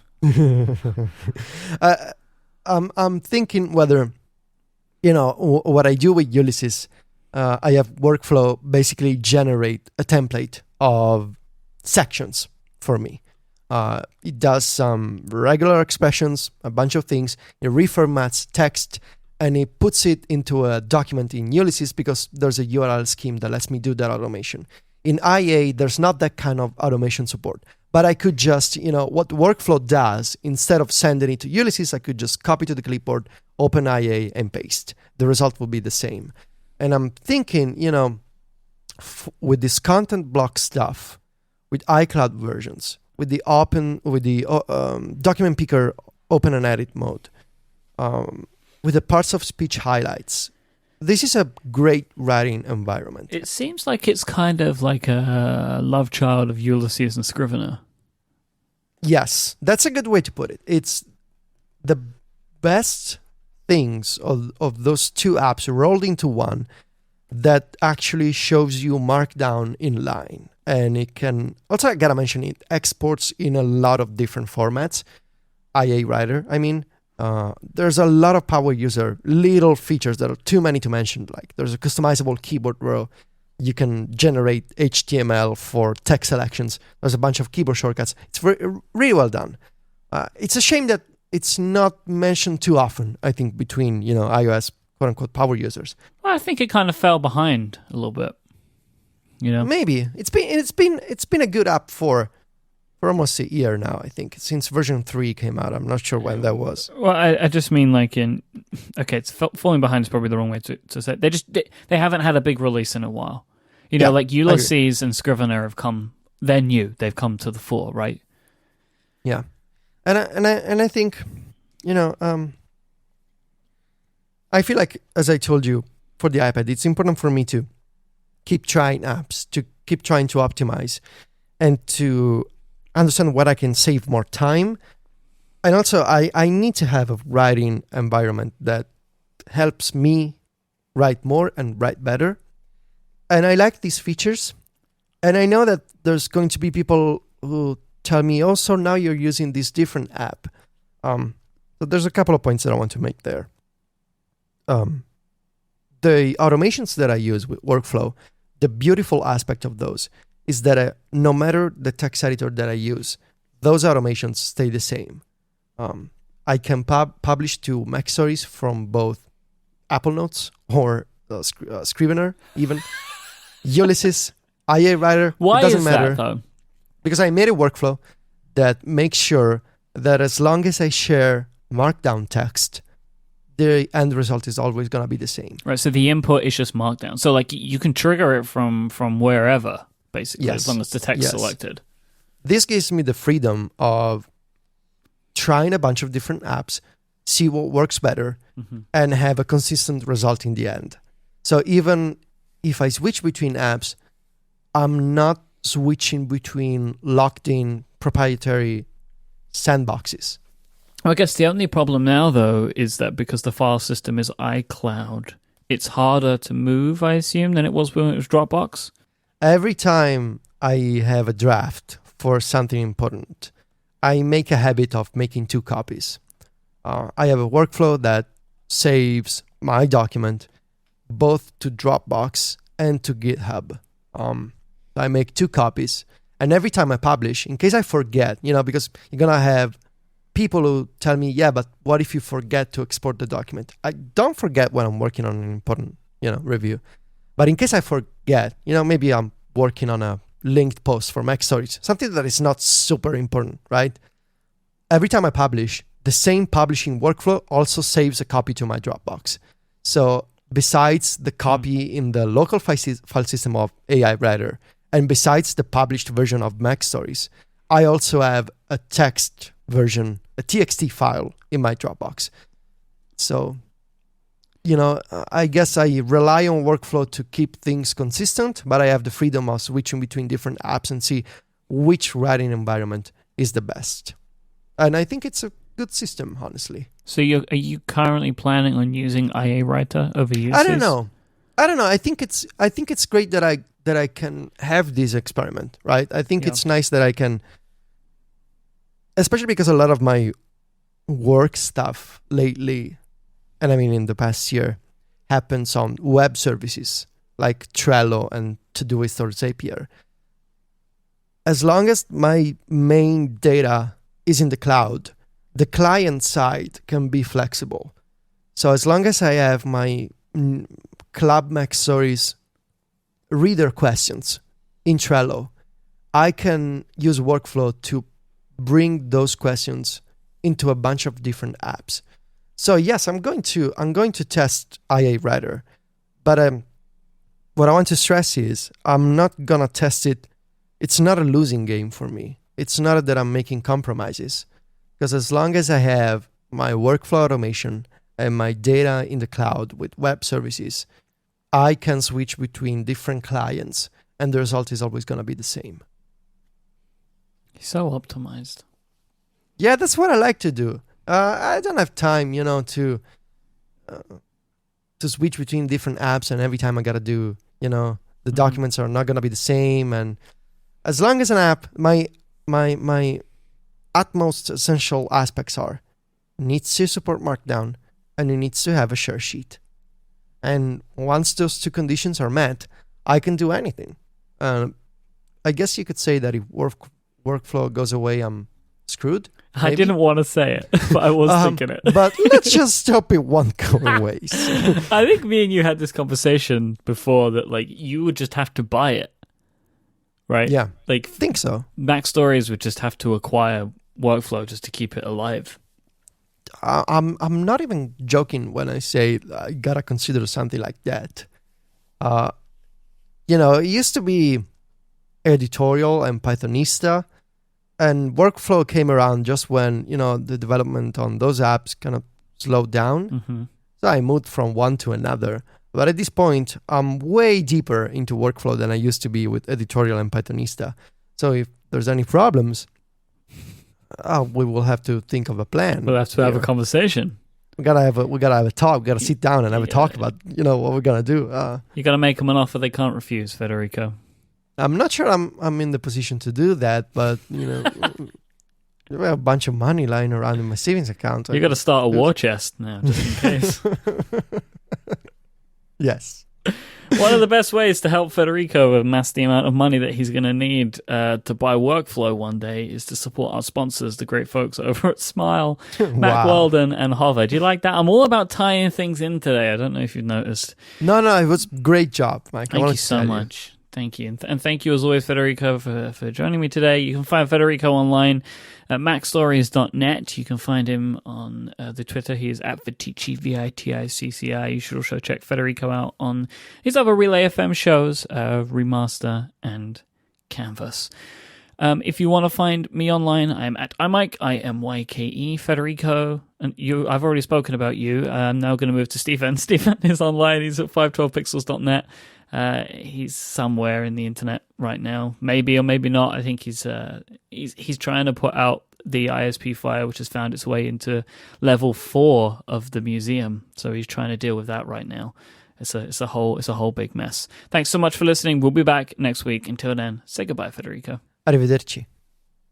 I'm thinking whether, what I do with Ulysses, I have workflow basically generate a template of sections for me. It does some regular expressions, a bunch of things. It reformats text, and it puts it into a document in Ulysses because there's a URL scheme that lets me do that automation. In IA, there's not that kind of automation support. But I could just, what workflow does, instead of sending it to Ulysses, I could just copy to the clipboard, open IA, and paste. The result will be the same. And I'm thinking, with this content block stuff, with iCloud versions, with the document picker open and edit mode, with the parts of speech highlights, this is a great writing environment.
It seems like it's kind of like a love child of Ulysses and Scrivener.
Yes, that's a good way to put it. It's the best things of those two apps rolled into one that actually shows you Markdown in line. And it can, also I gotta mention, it exports in a lot of different formats. IA Writer, there's a lot of power user little features that are too many to mention. Like there's a customizable keyboard row. You can generate HTML for text selections. There's a bunch of keyboard shortcuts. It's really well done. It's a shame that it's not mentioned too often, I think, between, iOS quote-unquote power users.
Well, I think it kind of fell behind a little bit.
Maybe. It's been a good app for almost a year now, I think, since version 3 came out. I'm not sure when that was.
Well, I just mean it's falling behind is probably the wrong way to say it. They haven't had a big release in a while. Like Ulysses and Scrivener have come, they're new. They've come to the fore, right?
Yeah. And I think, I feel like, as I told you, for the iPad, it's important for me to keep trying apps, to keep trying to optimize, and to understand what I can save more time. And also, I need to have a writing environment that helps me write more and write better. And I like these features. And I know that there's going to be people who tell me, oh, so now you're using this different app. So there's a couple of points that I want to make there. The automations that I use with workflow, the beautiful aspect of those is that no matter the text editor that I use, those automations stay the same. I can publish to Mac stories from both Apple Notes or Scrivener, even Ulysses, IA Writer.
Why
it doesn't
is
matter,
that, though?
Because I made a workflow that makes sure that as long as I share Markdown text, the end result is always going to be the same.
Right, so the input is just Markdown. So you can trigger it from wherever, basically, as long as the text is selected.
This gives me the freedom of trying a bunch of different apps, see what works better, and have a consistent result in the end. So even if I switch between apps, I'm not switching between locked-in proprietary sandboxes.
I guess the only problem now, though, is that because the file system is iCloud, it's harder to move, I assume, than it was when it was Dropbox?
Every time I have a draft for something important, I make a habit of making 2 copies. I have a workflow that saves my document both to Dropbox and to GitHub. I make 2 copies, And every time I publish, in case I forget, because you're going to have people who tell me, yeah, but what if you forget to export the document? I don't forget when I'm working on an important, review. But in case I forget, maybe I'm working on a linked post for Mac Stories, something that is not super important, right? Every time I publish, the same publishing workflow also saves a copy to my Dropbox. So besides the copy in the local file system of AI Writer, and besides the published version of Mac Stories, I also have a text version, a TXT file in my Dropbox. So, I guess I rely on workflow to keep things consistent, but I have the freedom of switching between different apps and see which writing environment is the best. And I think it's a good system, honestly.
So are you currently planning on using IA Writer over Ulysses?
I don't know. I think it's great that I can have this experiment, right? I think it's nice that I can, especially because a lot of my work stuff lately, and I mean in the past year, happens on web services like Trello and Todoist or Zapier. As long as my main data is in the cloud, the client side can be flexible. So as long as I have my Club Mac Stories reader questions in Trello, I can use workflow to bring those questions into a bunch of different apps. So yes, I'm going to test IA Writer, but what I want to stress is I'm not gonna test it. It's not a losing game for me. It's not that I'm making compromises, because as long as I have my workflow automation and my data in the cloud with web services, I can switch between different clients, and the result is always going to be the same.
So optimized.
Yeah, that's what I like to do. I don't have time, to switch between different apps, and every time I got to do, the documents are not going to be the same. And as long as an app, my utmost essential aspects are, it needs to support Markdown, and it needs to have a share sheet. And once those two conditions are met, I can do anything. I guess you could say that if workflow goes away, I'm screwed. Maybe.
I didn't want to say it, but I was thinking it.
But let's just hope it won't go away.
I think me and you had this conversation before that, you would just have to buy it, right?
Yeah,
I
think so.
Mac Stories would just have to acquire workflow just to keep it alive.
I'm not even joking when I say I gotta consider something like that. It used to be editorial and Pythonista, and workflow came around just when the development on those apps kind of slowed down.
Mm-hmm.
So I moved from one to another. But at this point, I'm way deeper into workflow than I used to be with editorial and Pythonista. So if there's any problems, we will have to think of a plan.
We'll have to have a conversation.
We gotta have a talk. We gotta sit down and have a talk about what we're gonna do.
You gotta make them an offer they can't refuse, Federico.
I'm not sure I'm in the position to do that, but we have a bunch of money lying around in my savings account.
You gotta start a war chest now, just in case.
Yes.
One of the best ways to help Federico amass the amount of money that he's going to need to buy workflow one day is to support our sponsors, the great folks over at Smile, Mac Weldon and Hover. Do you like that? I'm all about tying things in today. I don't know if you've noticed.
No, it was a great job, Mike.
Thank you so much. Thank you. And thank you as always, Federico, for joining me today. You can find Federico online at macstories.net. You can find him on the Twitter. He is at Viticci, Viticci. You should also check Federico out on his other Relay FM shows, Remaster and Canvas. If you want to find me online, I'm at imyke, IMYKE, Federico. And you, I've already spoken about you. I'm now going to move to Stephen. Stephen is online. He's at 512pixels.net. He's somewhere in the internet right now, maybe or maybe not. I think he's trying to put out the ISP file, which has found its way into level 4 of the museum. So he's trying to deal with that right now. It's a whole big mess. Thanks so much for listening. We'll be back next week. Until then, say goodbye, Federico.
Arrivederci.